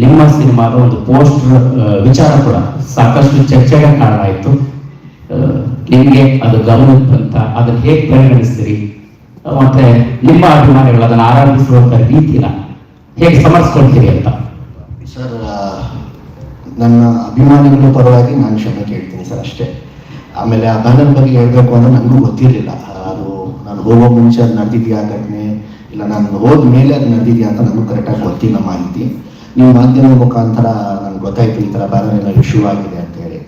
ನಿಮ್ಮ ಸಿನಿಮಾದ ಒಂದು ಪೋಸ್ಟರ್ ವಿಚಾರ ಕೂಡ ಸಾಕಷ್ಟು ಚರ್ಚೆಗೆ ಕಾರಣ ಆಯಿತು. ನಿಮಗೆ ಅದು ಗಮನಕ್ಕೆ ಬಂತ, ಅದನ್ನು ಹೇಗೆ ಪರಿಗಣಿಸ್ತೀರಿ? ಮತ್ತೆ ನಿಮ್ಮ ಅಭಿಮಾನಿಗಳು ಅದನ್ನು ಆರಂಭಿಸುವಂಥ ರೀತಿನ ಹೇಗೆ ಸಮರ್ಸ್ಕೊಳ್ತೀರಿ ಅಂತ? ಸರ್, ನನ್ನ ಅಭಿಮಾನಿಗಳ ಪರವಾಗಿ ನಾನು ಕ್ಷಮೆ ಕೇಳ್ತೀನಿ ಸರ್, ಅಷ್ಟೇ. ಆಮೇಲೆ ಆ ಬ್ಯಾನರ್ ಬಗ್ಗೆ ಹೇಳಬೇಕು ಅಂದ್ರೆ ನನಗೂ ಗೊತ್ತಿರಲಿಲ್ಲ. ಅದು ನಾನು ಹೋಗೋ ಮುಂಚೆ ಅದು ನಡೆದಿದೆಯಾ ಘಟನೆ, ಇಲ್ಲ ನಾನು ಹೋದ ಮೇಲೆ ಅದು ನಡೆದಿದೆಯಾ ಅಂತ ನನಗೂ ಕರೆಕ್ಟಾಗಿ ಗೊತ್ತಿಲ್ಲ ಮಾಹಿತಿ. ನಿಮ್ಮ ಮಾಧ್ಯಮ ಮುಖಾಂತರ ನನಗೆ ಗೊತ್ತಾಯಿತು ಈ ಥರ ಬ್ಯಾನರ್ ಎಲ್ಲ ಇಶ್ಯೂ ಆಗಿದೆ ಅಂತ ಹೇಳಿ.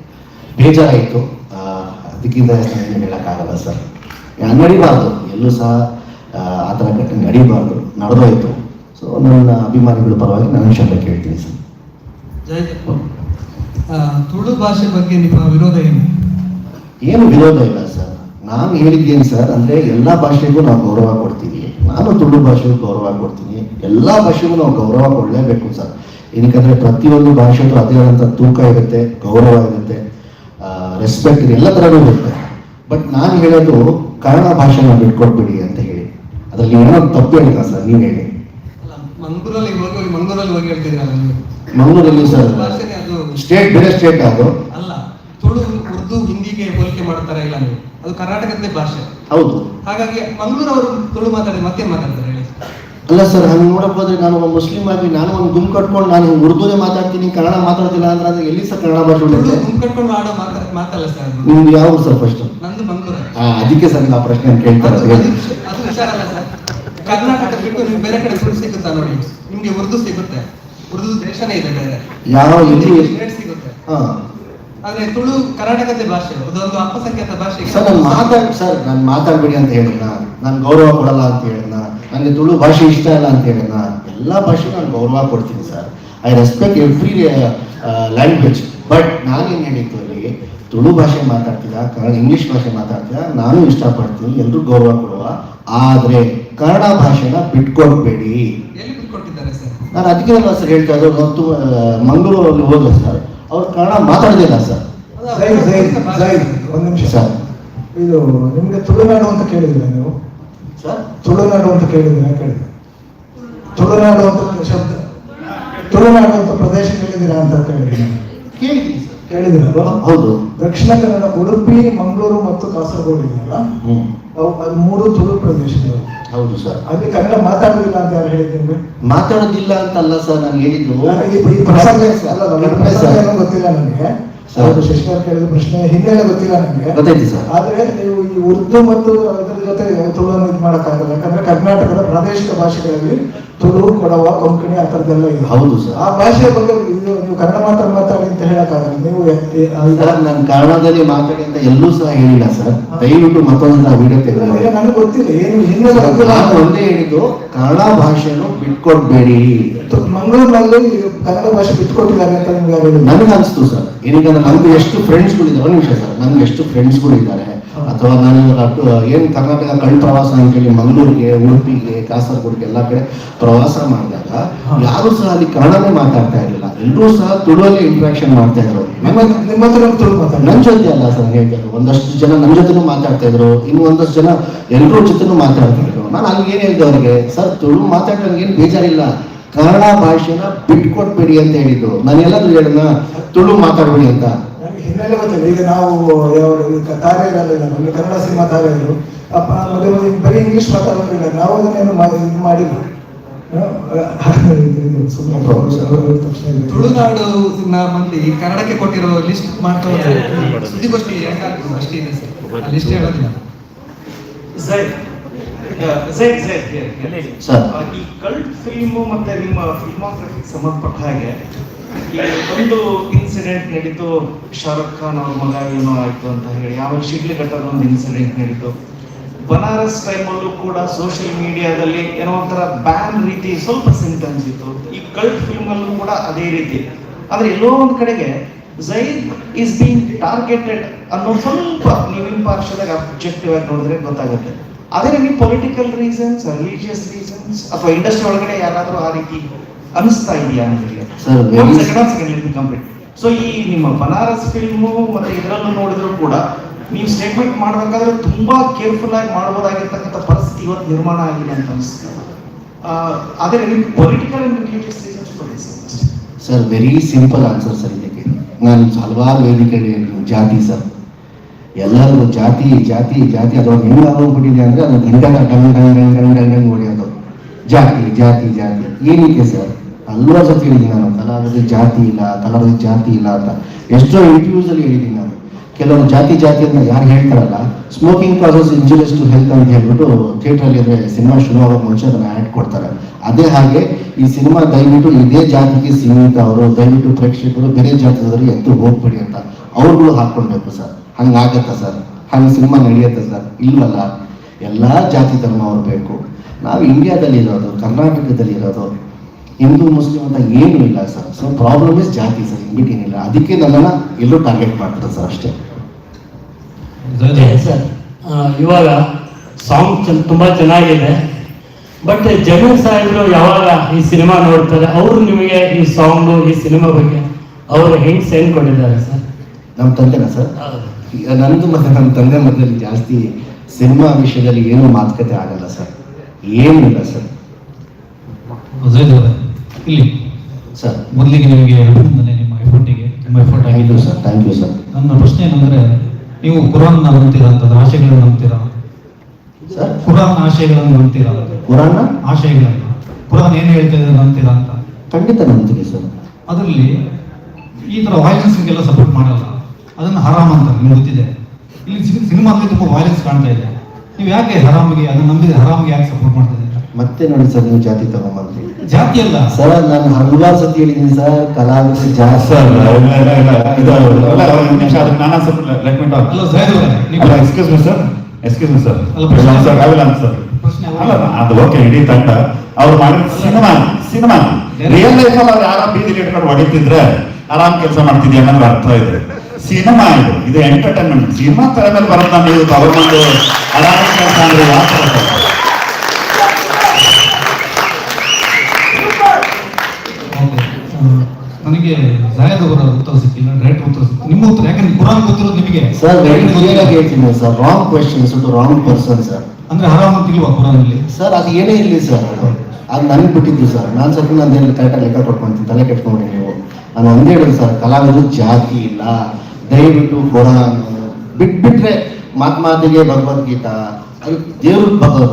ಬೇಜಾರಾಯಿತು. ಅದಕ್ಕಿಂತ ಏನು ಹೇಳೋಕ್ಕಾಗಲ್ಲ ಸರ್. ನಡೀಬಾರ್ದು, ಎಲ್ಲೂ ಸಹ ಆ ಥರ ಘಟನೆ ನಡೀಬಾರ್ದು, ನಡೆದೋಯ್ತು. ಸೊ ನನ್ನ ಅಭಿಮಾನಿಗಳ ಪರವಾಗಿ ನಾನು ಕ್ಷಮೆ ಕೇಳ್ತೀನಿ ಸರ್. ತುಳು ಭಾಷೆ ಬಗ್ಗೆ ನಿಮ್ಮ ವಿರೋಧ ಏನು ವಿರೋಧ ಇಲ್ಲ ಸರ್. ನಾನು ಹೇಳಿದ್ದೇನು ಸರ್ ಅಂದರೆ ಎಲ್ಲ ಭಾಷೆಗೂ ನಾವು ಗೌರವ ಕೊಡ್ತೀವಿ. ನಾನು ತುಳು ಭಾಷೆಗೂ ಗೌರವ ಕೊಡ್ತೀನಿ. ಎಲ್ಲ ಭಾಷೆಗೂ ನಾವು ಗೌರವ ಕೊಡಲೇಬೇಕು ಸರ್. ಏನಕ್ಕಂದರೆ ಪ್ರತಿಯೊಂದು ಭಾಷೆಗೂ ಅದೇ ಆದಂಥ ತೂಕ ಇರುತ್ತೆ, ಗೌರವ ಇರುತ್ತೆ, ರೆಸ್ಪೆಕ್ಟ್ ಇದೆ, ಎಲ್ಲ ಥರನೂ ಇರುತ್ತೆ. ಬಟ್ ನಾನು ಹೇಳೋದು ಕನ್ನಡ ಭಾಷೆನ ಬಿಟ್ಕೊಡ್ಬೇಡಿ ಅಂತ ಹೇಳಿ. ಅದರಲ್ಲಿ ಏನೋ ತಪ್ಪು ಹೇಳಿಲ್ಲ ಸರ್, ನೀವು ಹೇಳಿ. ಮಂಗಳೂರಲ್ಲಿ ಹೋಗಿ ಹೇಳ್ತಿದ್ದೀರಲ್ಲ ನೀವು. ಮಂಗಳೂರಲ್ಲಿ ಸರ್ ಭಾಷೆನೇ ಅದು ಸ್ಟೇಟ್ ಬೇರೆ ಸ್ಟೇಟ್ ಅದು ಅಲ್ಲ. ತುಳು ಉರ್ದು ಹಿಂದಿಗೆ ಹೋಲಿಕೆ ಮಾಡ್ತಾರ ಇಲ್ಲ ನೀವು, ಅದು ಕರ್ನಾಟಕದ ಭಾಷೆ. ಹೌದು. ಹಾಗಾಗಿ ಮಂಗಳೂರವರು ತುಳು ಮಾತಾಡಿ ಮತ್ತೆ ಮಾತಾಡ್ತಾರೆ ಹೇಳಿ. ಅಲ್ಲ ಸರ್, ಹಂಗೆ ನೋಡಕ್ ಹೋದ್ರೆ ನಾನು ಒಬ್ಬ ಮುಸ್ಲಿಂ ಆಗಿ ನಾನು ಒಂದು ಗುಂಪು ಕಟ್ಕೊಂಡು ನಾನು ಉರ್ದುನೇ ಮಾತಾಡ್ತೀನಿ, ಕನ್ನಡ ಮಾತಾಡ್ತಿಲ್ಲ ಅಂದ್ರೆ ಎಲ್ಲಿ ಸರ್ ಕನ್ನಡ ಭಾಷೆ ಉಳಿಯುತ್ತೆ? ಗುಂಪು ಕಟ್ಕೊಂಡು ಆಡೋ ಮಾತಲ್ಲ ಸರ್. ನಿಮ್ದು ಯಾವ ಸರ್ ಫಸ್ಟ್? ನಂದು ಮಂಗಳೂರು. ಅದಕ್ಕೆ ಸರ್ ಆ ಪ್ರಶ್ನೆ ಕೇಳ್ತಾರೆ. ಅದು ವಿಚಾರ ಅಲ್ಲ ಸರ್. ಕರ್ನಾಟಕ ಬಿಟ್ಟು ನೀವು ಬೇರೆ ಕಡೆ ತುಳು ಸಿಗುತ್ತಾ ನೋಡಿ, ನಿಮ್ಗೆ ಉರ್ದು ಸಿಗುತ್ತೆ. ಉರ್ದು ದೇಶನೇ ಇದೆ ಬೇರೆ, ಯಾವ ಎಲ್ಲಿ ಸಿಗುತ್ತೆ. ಹಾ, ಆದ್ರೆ ತುಳು ಕರ್ನಾಟಕದ ಭಾಷೆ, ಅದೊಂದು ಅಲ್ಪಸಂಖ್ಯಾತ ಭಾಷೆ. ಸರ್ ನಾನು ಮಾತಾಡ್ಬೇಡಿ ಅಂತ ಹೇಳಿದ್ನ, ನಾನು ಗೌರವ ಕೊಡಲ್ಲ ಅಂತ ಹೇಳಿದ್ನ, ನನಗೆ ತುಳು ಭಾಷೆ ಇಷ್ಟ ಇಲ್ಲ ಅಂತ ಹೇಳಿದ್ನ? ಎಲ್ಲ ಭಾಷೆಗೂ ನಾನು ಗೌರವ ಕೊಡ್ತೀನಿ sir. I respect every language. But ನಾನೇನು ಹೇಳಿದ್ದು ಅಲ್ಲಿ, ತುಳು ಭಾಷೆ ಮಾತಾಡ್ತಿದ್ದ, ಕನ್ನಡ ಇಂಗ್ಲಿಷ್ ಭಾಷೆ ಮಾತಾಡ್ತಿದ್ದ, ನಾನು ಇಷ್ಟಪಡ್ತೀನಿ, ಎಲ್ಲರೂ ಗೌರವ ಕೊಡುವ. ಆದರೆ ಕನ್ನಡ ಭಾಷೆನ ಬಿಟ್ಕೊಡ್ಬೇಡಿ. ಎಲ್ಲಿ ಬಿಟ್ಕೊಟ್ಟಿದ್ದಾರೆ ಸರ್? ನಾನು ಅದಕ್ಕೆ ಸರ್ ಹೇಳ್ತಾ ಇದ್ದು, ಮತ್ತು ಮಂಗಳೂರಲ್ಲಿ ಹೋದ್ರು ಸರ್, ಅವ್ರು ಕನ್ನಡ ಮಾತಾಡೋದಿಲ್ಲ ಸರ್. ಒಂದು ನಿಮಿಷ ಸರ್, ಇದು ನಿಮ್ಗೆ ತುಳುನಾಡು ಅಂತ ಕೇಳಿದ್ರೆ ನೀವು ಸರ್ ತುಳುನಾಡು ಅಂತ ಕೇಳಿದ್ರೆ ತುಳುನಾಡು ಅಂತ ಶಬ್ದ, ತುಳುನಾಡು ಅಂತ ಪ್ರದೇಶ ಕೇಳಿದ್ದೀರಾ ಅಂತ ಕೇಳಿದ್ದೀನಿ. ಕೇಳಿದ್ದೀನಿ ಸರ್. ಕೇಳಿದಿರಲ್ವಾ? ಹೌದು. ದಕ್ಷಿಣ ಕನ್ನಡ, ಉಡುಪಿ, ಮಂಗಳೂರು ಮತ್ತು ಕಾಸರಗೋಡು ಇದೆಯಲ್ಲ, ಅದು 3 ತುಳು ಪ್ರದೇಶಗಳು. ಹೌದು ಸರ್. ಅಲ್ಲಿ ಕನ್ನಡ ಮಾತಾಡೋದಿಲ್ಲ ಅಂತ ಯಾರು ಹೇಳಿದ್ದೀನಿ? ಮಾತಾಡೋದಿಲ್ಲ ಅಂತಲ್ಲ ಸರ್, ನಾನು ಹೇಳಿದ್ದು ಈ ಪ್ರಸಂಗ ಏನೋ ಗೊತ್ತಿಲ್ಲ ನನಗೆ. ಶಶಿಕರ್ ಕೇಳಿದ ಪ್ರಶ್ನೆ ಹಿನ್ನೆಲೆ ಗೊತ್ತಿಲ್ಲ ನನಗೆ. ಗೊತ್ತೈತಿ ಸರ್. ಆದ್ರೆ ನೀವು ಈ ಉರ್ದು ಮತ್ತು ಇದರ ಜೊತೆ ತುಳುವನ್ನು ಇದು ಮಾಡಕ್ಕಾಗಲ್ಲ. ಯಾಕಂದ್ರೆ ಕರ್ನಾಟಕದ ಪ್ರಾದೇಶಿಕ ಭಾಷೆಗಳಲ್ಲಿ ತುಳು, ಕೊಡವ, ಕೊಂಕಣಿ ಆ ಥರದ್ದೆಲ್ಲ ಇದೆ. ಹೌದು ಸರ್. ಆ ಭಾಷೆಯ ಬಗ್ಗೆ ನೀವು ಕನ್ನಡ ಮಾತ್ರ ಮಾತಾಡಿ ಅಂತ ಹೇಳಕ್ಕಾಗಲ್ಲ. ನೀವು ಸರ್, ನಾನು ಕನ್ನಡದಲ್ಲಿ ಮಾತಾಡಿ ಅಂತ ಎಲ್ಲೂ ಸಹ ಹೇಳಿಲ್ಲ ಸರ್. ದಯವಿಟ್ಟು ಮತ್ತೊಂದು ವಿಡಿಯೋ ತೆಗೆದು. ನನಗೆ ಗೊತ್ತಿಲ್ಲ ಏನು ಹಿನ್ನೆಲೆ ಗೊತ್ತಿಲ್ಲ. ನಾನು ಒಂದೇ ಹೇಳಿದ್ದು, ಕನ್ನಡ ಭಾಷೆಯನ್ನು ಬಿಟ್ಕೊಡ್ಬೇಡಿ. ಮಂಗಳೂರಿನಲ್ಲಿ ಕನ್ನಡ ಭಾಷೆ ಬಿಟ್ಕೊಟ್ಟಿದ್ದಾರೆ ಅಂತ ನಿಮ್ಗೆ ಯಾರು ಹೇಳಿದ್ರು? ನನಗೆ ಅನಿಸ್ತು ಸರ್. ಏನಂದ್ರೆ ನಮ್ಗೆ ಎಷ್ಟು ಫ್ರೆಂಡ್ಸ್ಗಳು ಇದ್ದಾರೆ, ಒಂದು ನಿಮಿಷ ಸರ್, ನಮ್ಗೆ ಎಷ್ಟು ಫ್ರೆಂಡ್ಸ್ಗಳು ಇದ್ದಾರೆ, ಅಥವಾ ನಾನು ಏನು ಕರ್ನಾಟಕ ಕಳ್ ಪ್ರವಾಸ ಅಂತೇಳಿ ಮಂಗಳೂರಿಗೆ, ಉಡುಪಿಗೆ, ಕಾಸರಗೋಡಿಗೆ ಎಲ್ಲ ಕಡೆ ಪ್ರವಾಸ ಮಾಡಿದಾಗ ಯಾರು ಸಹ ಅಲ್ಲಿ ಕನ್ನಡನೇ ಮಾತಾಡ್ತಾ ಇರಲಿಲ್ಲ. ಎಲ್ಲರೂ ಸಹ ತುಳುವಲ್ಲೇ ಇಂಟ್ರಾಕ್ಷನ್ ಮಾಡ್ತಾ ಇದ್ರು. ನಿಮ್ಮ ಹತ್ರ ತುಳು ಮಾತಾಡಿ. ನನ್ನ ಜೊತೆ ಅಲ್ಲ ಸರ್ ಹೇಳ್ತಾರೆ, ಒಂದಷ್ಟು ಜನ ನನ್ನ ಜೊತೆನೂ ಮಾತಾಡ್ತಾ ಇದ್ರು, ಇನ್ನು ಒಂದಷ್ಟು ಜನ ಎಲ್ಲರೂ ಜೊತೆನೂ ಮಾತಾಡ್ತಾ ಇದ್ರು. ನಾನು ಅಲ್ಲಿ ಏನು ಹೇಳಿದೆ ಅವ್ರಿಗೆ, ಸರ್ ತುಳು ಮಾತಾಡೋರಿಗೆ ಏನು ಬೇಜಾರಿಲ್ಲ, ಕನ್ನಡ ಭಾಷೆನ ಬಿಟ್ಕೊಟ್ಬೇಡಿ ಅಂತ ಹೇಳಿದ್ದು. ನಾನು ಎಲ್ಲಾದ್ರೂ ಹೇಳಿದ ತುಳು ಮಾತಾಡ್ಬೇಡಿ ಅಂತ? ನನಗೆ ಹಿನ್ನೆಲೆ ಗೊತ್ತಿಲ್ಲ. ಈಗ ನಾವು ತಾರೆಯಲ್ಲ, ನಮಗೆ ಕನ್ನಡ ಸಿನಿಮಾ ತಾರೆಯರು ಮದುವೆ ಬರೀ ಇಂಗ್ಲಿಷ್ ಮಾತಾಡೋದಿಲ್ಲ. ನಾವು ಅದನ್ನೇನು ಇದು ಮಾಡಿಲ್ಲ. ತುಳುನಾಡು ಮಂದಿ ಕನ್ನಡಕ್ಕೆ ಕೊಟ್ಟಿರೋ ಲಿಸ್ಟ್ ಮಾಡ್ತಾ ಹೋದ್ರೆ ಸುದ್ದಿಗೋಷ್ಠಿ ಅಷ್ಟೇ ಇದೆ ಸರ್. ಲಿಸ್ಟ್ ಹೇಳೋದಿಲ್ಲ. ಈ ಕಲ್ಟ್ ಫಿಲ್ಮು ಮತ್ತೆ ನಿಮ್ಮ ಫಿಲ್ಮೋಗ್ರಫಿಗೆ ಸಂಬಂಧಪಟ್ಟ ಹಾಗೆ ಈ ಒಂದು ಇನ್ಸಿಡೆಂಟ್ ನಡೀತು, ಶಾರುಖ್ ಖಾನ್ ಅವ್ರ ಮಗ ಏನೋ ಆಯ್ತು ಅಂತ ಹೇಳಿ, ಆಮೇಲೆ ಶಿಡ್ಲಘಟ್ಟದ ಒಂದು ಇನ್ಸಿಡೆಂಟ್ ನಡೀತು. ಬನಾರಸ್ ಟೈಮಲ್ಲೂ ಕೂಡ ಸೋಷಿಯಲ್ ಮೀಡಿಯಾದಲ್ಲಿ ಏನೋ ಒಂಥರ ಬ್ಯಾನ್ ರೀತಿ ಸ್ವಲ್ಪ ಸಿಂಟಮ್ಸ್ ಇತ್ತು. ಈ ಕಲ್ಟ್ ಫಿಲ್ಮ್ ಅಲ್ಲೂ ಕೂಡ ಅದೇ ರೀತಿ. ಆದ್ರೆ ಎಲ್ಲೋ ಒಂದ್ ಕಡೆಗೆ ಝೈದ್ ಈಸ್ ಬೀಂಗ್ ಟಾರ್ಗೆಟೆಡ್ ಅನ್ನೋ ಸ್ವಲ್ಪ ನೀವು ಇಂಪಾರ್ಷಿಯಲ್ ಆಗಿ ಅಬ್ಜೆಕ್ಟಿವ್ ಆಗಿ ನೋಡಿದ್ರೆ ಗೊತ್ತಾಗುತ್ತೆ. ಅದೇ ನಿಮಗೆ ಪೊಲಿಟಿಕಲ್ ರೀಸನ್ಸ್, ರಿಲಿಜಿಯಸ್ ರೀಸನ್ಸ್ ಅಥವಾ ಇಂಡಸ್ಟ್ರಿ ಒಳಗಡೆ ಯಾರಾದ್ರೂ ಆ ರೀತಿ ಅನಿಸ್ತಾ ಇದೆಯಾ ನಿಮಗೆ? ಕಂಪ್ಲೀಟ್. ಸೊ ಈ ನಿಮ್ಮ ಬನಾರಸ್ ಫಿಲ್ಮು ಮತ್ತೆ ಇದರಲ್ಲೂ ನೋಡಿದ್ರು ಕೂಡ ನೀವು ಸ್ಟೇಟ್ಮೆಂಟ್ ಮಾಡಬೇಕಾದ್ರೆ ತುಂಬಾ ಕೇರ್ಫುಲ್ ಆಗಿ ಮಾಡಬಹುದಾಗಿರ್ತಕ್ಕಂಥ ಪರಿಸ್ಥಿತಿ ಇವತ್ತು ನಿರ್ಮಾಣ ಆಗಿದೆ ಅಂತ ಅನಿಸ್ತದೆ. ಅದೇ ನಿಮ್ಗೆ ಪೊಲಿಟಿಕಲ್ ಅಂಡ್ ರಿಲಿಜಿಯಸ್ ರೀಸನ್ಸ್ ಕೊಡಿ sir. Very simple answer sir ಇದಕ್ಕೆ. ನಾನು ಹಲವಾರು ವೇದಿಕೆಯಲ್ಲಿ ಜಾತಿ ಸರ್, ಎಲ್ಲರಿಗೂ ಜಾತಿ ಜಾತಿ ಜಾತಿ ಅದೊಂದು ಹೆಂಗೆ ಆಗೋಗ್ಬಿಟ್ಟಿದೆ ಅಂದರೆ ಅದು ಗಂಟೆ ಹೊಡೆಯೋದು ಜಾತಿ ಜಾತಿ ಜಾತಿ. ಏನಕ್ಕೆ ಸರ್? ಹಲವಾರು ಸತಿ ಹೇಳಿದ್ದೀನಿ ನಾನು, ಕಲಾವಿದ ಜಾತಿ ಇಲ್ಲ, ಕಲಾವಿದ ಜಾತಿ ಇಲ್ಲ ಅಂತ ಎಷ್ಟೋ ಇಂಟರ್ವ್ಯೂಸ್ ಅಲ್ಲಿ ಹೇಳಿದ್ದೀನಿ ನಾನು. ಕೆಲವರು ಜಾತಿ ಜಾತಿ ಅಂತ ಯಾರು ಹೇಳ್ತಾರಲ್ಲ, smoking causes injurious to health ಅಂತ ಹೇಳ್ಬಿಟ್ಟು ಥಿಯೇಟ್ರಲ್ಲಿ ಅಂದರೆ ಸಿನಿಮಾ ಶುರುವಾಗೋ ಮುಂಚೆ ಅದನ್ನು ಆ್ಯಡ್ ಕೊಡ್ತಾರೆ. ಅದೇ ಹಾಗೆ ಈ ಸಿನಿಮಾ ದಯವಿಟ್ಟು ಇದೇ ಜಾತಿಗೆ ಸೀಮಿತ, ಅವರು ದಯವಿಟ್ಟು ಪ್ರೇಕ್ಷಕರು ಬೇರೆ ಜಾತಿದವರು ಎದ್ದು ಹೋಗ್ಬೇಡಿ ಅಂತ ಅವ್ರುಗಳು ಹಾಕ್ಕೊಳ್ಬೇಕು ಸರ್. ಹಂಗಾಗತ್ತಾ ಸರ್? ಹಂಗೆ ಸಿನಿಮಾ ನಡೆಯುತ್ತೆ ಸರ್? ಇಲ್ವಲ್ಲ. ಎಲ್ಲ ಜಾತಿ ಧರ್ಮ ಅವ್ರು ಬೇಕು. ನಾವು ಇಂಡಿಯಾದಲ್ಲಿ ಇರೋದು, ಕರ್ನಾಟಕದಲ್ಲಿ ಇರೋದು, ಹಿಂದೂ ಮುಸ್ಲಿಂ ಅಂತ ಏನೂ ಇಲ್ಲ ಸರ್. ಸೊ ಪ್ರಾಬ್ಲಮ್ ಇಸ್ ಜಾತಿ ಸರ್, ಏನಿಲ್ಲ. ಅದಕ್ಕೆ ನನ್ನನ್ನು ಎಲ್ಲೂ ಟಾರ್ಗೆಟ್ ಮಾಡ್ತಾರೆ ಸರ್, ಅಷ್ಟೇ ಸರ್. ಇವಾಗ ಸಾಂಗ್ ತುಂಬಾ ಚೆನ್ನಾಗಿದೆ, ಬಟ್ ಜಮೀರ್ ಸಾಹೇಬ್ರು ಯಾವಾಗ ಈ ಸಿನಿಮಾ ನೋಡ್ತಾರೆ, ಅವರು ನಿಮಗೆ ಈ ಸಾಂಗು ಈ ಸಿನಿಮಾ ಬಗ್ಗೆ ಅವರು ಹೆಂಗ್ ಸೆಂಡ್ ಕೊಟ್ಟಿದ್ದಾರೆ ಸರ್? ನಮ್ಮ ತಂದೆನಾ ಸರ್? ನಂದು ಮತ್ತೆ ನಮ್ಮ ತಂದೆ ಮಧ್ಯದಲ್ಲಿ ಜಾಸ್ತಿ ಸಿನಿಮಾ ವಿಷಯದಲ್ಲಿ ಏನೂ ಮಾತುಕತೆ ಆಗಲ್ಲ ಸರ್, ಏನಿಲ್ಲ ಸರ್. ಇಲ್ಲಿ ಸರ್ ಮೊದಲಿಗೆ ನಿಮಗೆ ಅಭಿನಂದನೆ, ನಿಮ್ಮ ಎಫರ್ಟಿಗೆ ತುಂಬ ಎಫರ್ಟ್ ಆಗಿದ್ದು ಸರ್. Thank you sir. ನನ್ನ ಪ್ರಶ್ನೆ ಏನಂದ್ರೆ, ನೀವು ಕುರಾನ್ನ ನಂಬ್ತೀರಾ ಅಂತ, ಆಶಯಗಳನ್ನು ನಂಬ್ತೀರಾ ಸರ್? ಕುರಾನ್ ಆಶಯಗಳನ್ನು ನಂಬ್ತೀರಾ? ಕುರಾನ್ನ ಆಶಯಗಳನ್ನು, ಕುರಾನ್ ಏನು ಹೇಳ್ತಾ ಇದೆ ನಂಬ್ತೀರಾ ಅಂತ? ಖಂಡಿತ ನಂಬ್ತೀನಿ ಸರ್. ಅದರಲ್ಲಿ ಈ ಥರ ವೈಲೆನ್ಸ್ಗೆಲ್ಲ ಸಪೋರ್ಟ್ ಮಾಡಲ್ಲ, ಅದನ್ನು ಹರಾಮ್ ಅಂತ ನಿಮ್ಗೆ ಗೊತ್ತಿದೆ. ಇಲ್ಲಿ ಸಿನಿಮಾದಲ್ಲಿ ತುಂಬ ವೈಲೆನ್ಸ್ ಕಾಣ್ತಾ ಇದೆ. ನೀವು ಯಾಕೆ ಹರಾಮಿಗೆ ಅದನ್ನು ನಂಬಿದ್ರೆ ಹರಾಮಿಗೆ ಯಾಕೆ ಸಪೋರ್ಟ್ ಮಾಡ್ತಾ ಇದ್ದೀರಾ? ಮತ್ತೆ ನೋಡಿ ಸರ್, ನೀವು ಜಾತಿ ತಗೊಂಬಂದ್ರಿ. ಜಾತಿ ಅಲ್ಲ ಸರ್, ನಾನು ಹಲವಾರು ಸತಿ ಹೇಳಿದ್ದೀನಿ ಸರ್, ಕಲಾವಿದ ಜಾತಿ ಸರ್. ಅದು ಓಕೆ, ಇಡೀ ತಂಡ ಅವ್ರು ಮಾಡಿದ ಸಿನಿಮಾ ರಿಯಲ್ ಲೈಫ್ ಅಲ್ಲಿ ಅವ್ರು ಯಾರೋ ಬೀದಿಲಿ ಇಟ್ಕೊಂಡು ಹೊಡಿತಿದ್ರೆ ಆರಾಮ್ ಕೆಲಸ ಮಾಡ್ತಿದ್ಯಾ ಅನ್ನೋದು ಅರ್ಥ ಇದೆ. ಸಿನಿಮಾ ಇದು ಎಂಟರ್ಟೈನ್ಮೆಂಟ್. ಸಿನಿಮಾ ತರ ಮೇಲೆ ಬರೋದು ನೀವು ಗವರ್ಮೆಂಟ್ ಆರಾಮ ಕೆಲಸ ಅಂದ್ರೆ ಯಾವ ತರ? ನನಗೆ ಜಾಯದ್ ಅವರ ಉತ್ತರ ಸಿಕ್ಕಿಲ್ಲ, ಡೈರೆಕ್ಟ್ ಉತ್ತರ ಸಿಕ್ಕಿಲ್ಲ. ನಿಮ್ಮ ಉತ್ತರ, ಯಾಕಂದ್ರೆ ಕುರಾನ್ ಗೊತ್ತಿರೋದು ನಿಮಗೆ ಸರ್. ಹೇಳ್ತೀನಿ sir, wrong questions to wrong person sir. ಅಂದ್ರೆ ಹರಾಮ್ ಅಂತಿಲ್ವಾ ಕುರಾನಲ್ಲಿ? ಸರ್ ಅದು ಏನೇ ಇರಲಿ ಸರ್, ಅದು ನನಗೆ ಬಿಟ್ಟಿದ್ದು ಸರ್. ನಾನು ಸ್ವಲ್ಪ ನಾನು ಕರೆಕ್ಟಾಗಿ ಲೆಕ್ಕ ಕೊಟ್ಕೊಂತೀನಿ, ತಲೆ ಕೆಟ್ಕೊಂಡ್ರಿ ನೀವು. ನಾನು ಒಂದೇ ಹೇಳಿದ್ರು ಸರ್, ಕಲಾವಿದರು ಜಾತಿ ಇಲ್ಲ, ದಯವಿಟ್ಟು ಕುರಾನ್ ಬಿಟ್ಬಿಟ್ರೆ ಮಾತಿಗೆ ಭಗವದ್ಗೀತಾ ಅದು ದೇವ್ರ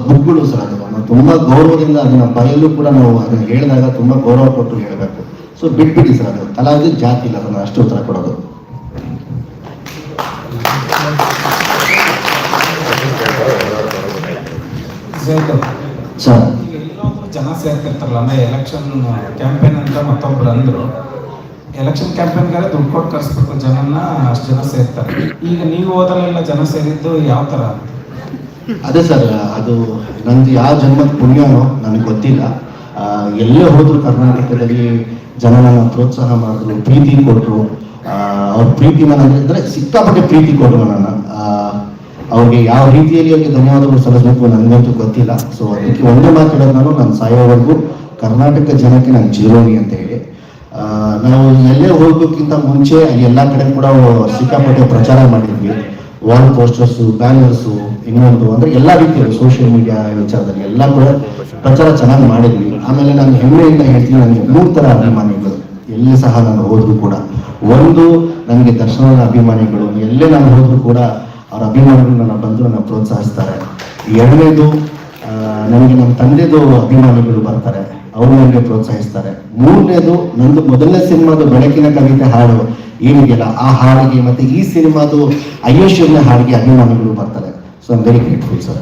ಬುಕ್ಗಳು ಸರ್. ಅದು ನಾವು ತುಂಬ ಗೌರವದಿಂದ ಅದನ್ನ ಬಯಲು ಕೂಡ ನಾವು ಅದನ್ನ ಹೇಳಿದಾಗ ತುಂಬ ಗೌರವ ಕೊಟ್ಟು ಹೇಳಬೇಕು. ಸೊ ಬಿಟ್ಬಿಡಿ ಸರ್, ಅದು ಕಲಾವಿದ ಜಾತಿ ಇಲ್ಲ, ಅದನ್ನು ಅಷ್ಟು ಉತ್ತರ ಕೊಡೋದು. ಸರ್ ಜನ ಸೇರ್ತಿರ್ತಾರಲ್ಲ, ಅಂದ್ರೆ ಎಲೆಕ್ಷನ್ ಕ್ಯಾಂಪೇನ್ ಅಂತ ಮತ್ತೊಬ್ರು ಅಂದ್ರು, ಎಲೆಕ್ಷನ್ ಕ್ಯಾಂಪೇನ್ಗಾರೆ ದುಡ್ಡು ಕೊಟ್ಟು ಕರ್ಸ್ಬೇಕು ಜನನ, ಅಷ್ಟು ಜನ ಸೇರ್ತಾರೆ. ಈಗ ನೀವು ಹೋದಲ್ಲೆಲ್ಲ ಜನ ಸೇರಿದ್ದು ಯಾವ ತರ? ಅದೇ ಸರ್, ಅದು ನಂದು ಯಾವ ಜನ್ಮದ ಪುಣ್ಯನೋ ನನಗೆ ಗೊತ್ತಿಲ್ಲ. ಎಲ್ಲೇ ಹೋದ್ರು ಕರ್ನಾಟಕದಲ್ಲಿ ಜನ ನನ್ನ ಪ್ರೋತ್ಸಾಹ ಮಾಡಿದ್ರು, ಪ್ರೀತಿ ಕೊಟ್ಟರು. ಅವ್ರ ಪ್ರೀತಿ ಅಂದರೆ ಸಿಕ್ಕಾಪಟ್ಟೆ ಪ್ರೀತಿ ಕೊಟ್ಟರು ನನ್ನ. ಅವ್ರಿಗೆ ಯಾವ ರೀತಿಯಲ್ಲಿ ಅವ್ರಿಗೆ ಧನ್ಯವಾದಗಳು ಸಲ್ಲಿಸಬೇಕು ನನಗಂತೂ ಗೊತ್ತಿಲ್ಲ. ಸೊ ಅದಕ್ಕೆ ಒಂದೇ ಮಾತಾಡೋದು, ನಾನು ಸಾಯೋವರೆಗೂ ಕರ್ನಾಟಕ ಜನಕ್ಕೆ ನಾನು ಚಿರೋಣಿ ಅಂತ ಹೇಳಿ. ನಾವು ಎಲ್ಲೇ ಹೋಗೋಕ್ಕಿಂತ ಮುಂಚೆ ಎಲ್ಲ ಕಡೆ ಕೂಡ ಸಿಕ್ಕಾಪಟ್ಟೆ ಪ್ರಚಾರ ಮಾಡಿದ್ವಿ. ವಾಲ್ ಪೋಸ್ಟರ್ಸು, ಬ್ಯಾನರ್ಸು, ಇನ್ನೊಂದು ಅಂದರೆ ಎಲ್ಲ ರೀತಿಯಲ್ಲಿ ಸೋಷಿಯಲ್ ಮೀಡಿಯಾ ವಿಚಾರದಲ್ಲಿ ಎಲ್ಲ ಕೂಡ ಪ್ರಚಾರ ಚೆನ್ನಾಗಿ ಮಾಡಿದ್ವಿ. ಆಮೇಲೆ ನಾನು ಹೆಮ್ಮೆಯಿಂದ ಹೇಳ್ತೀನಿ, ನನಗೆ 3 ಥರ ಅಭಿಮಾನಿಗಳು ಎಲ್ಲಿ ಸಹ ನಾನು ಹೋದ್ರು ಕೂಡ. ಒಂದು, ನನಗೆ ದರ್ಶನದ ಅಭಿಮಾನಿಗಳು, ಎಲ್ಲೇ ನಾನು ಹೋದ್ರು ಕೂಡ ಅವ್ರ ಅಭಿಮಾನಿಗಳು ನನ್ನ ಬಂದು ನನ್ನ ಪ್ರೋತ್ಸಾಹಿಸ್ತಾರೆ. ಎರಡನೇದು, ನನಗೆ ನಮ್ಮ ತಂದೆದು ಅಭಿಮಾನಿಗಳು ಬರ್ತಾರೆ, ಅವರು ನನಗೆ ಪ್ರೋತ್ಸಾಹಿಸ್ತಾರೆ. ಮೂರನೇದು, ನಂದು ಮೊದಲನೇ ಸಿನಿಮಾದು ಬೆಳಕಿನ ಕವಿತೆ ಹಾಡು ಏನಿದೆಯಲ್ಲ ಆ ಹಾಡಿಗೆ, ಮತ್ತೆ ಈ ಸಿನಿಮಾದು ಅಯ್ಯೋ ಶಿವನ ಹಾಡಿಗೆ ಅಭಿಮಾನಿಗಳು ಬರ್ತಾರೆ. So I am very grateful sir.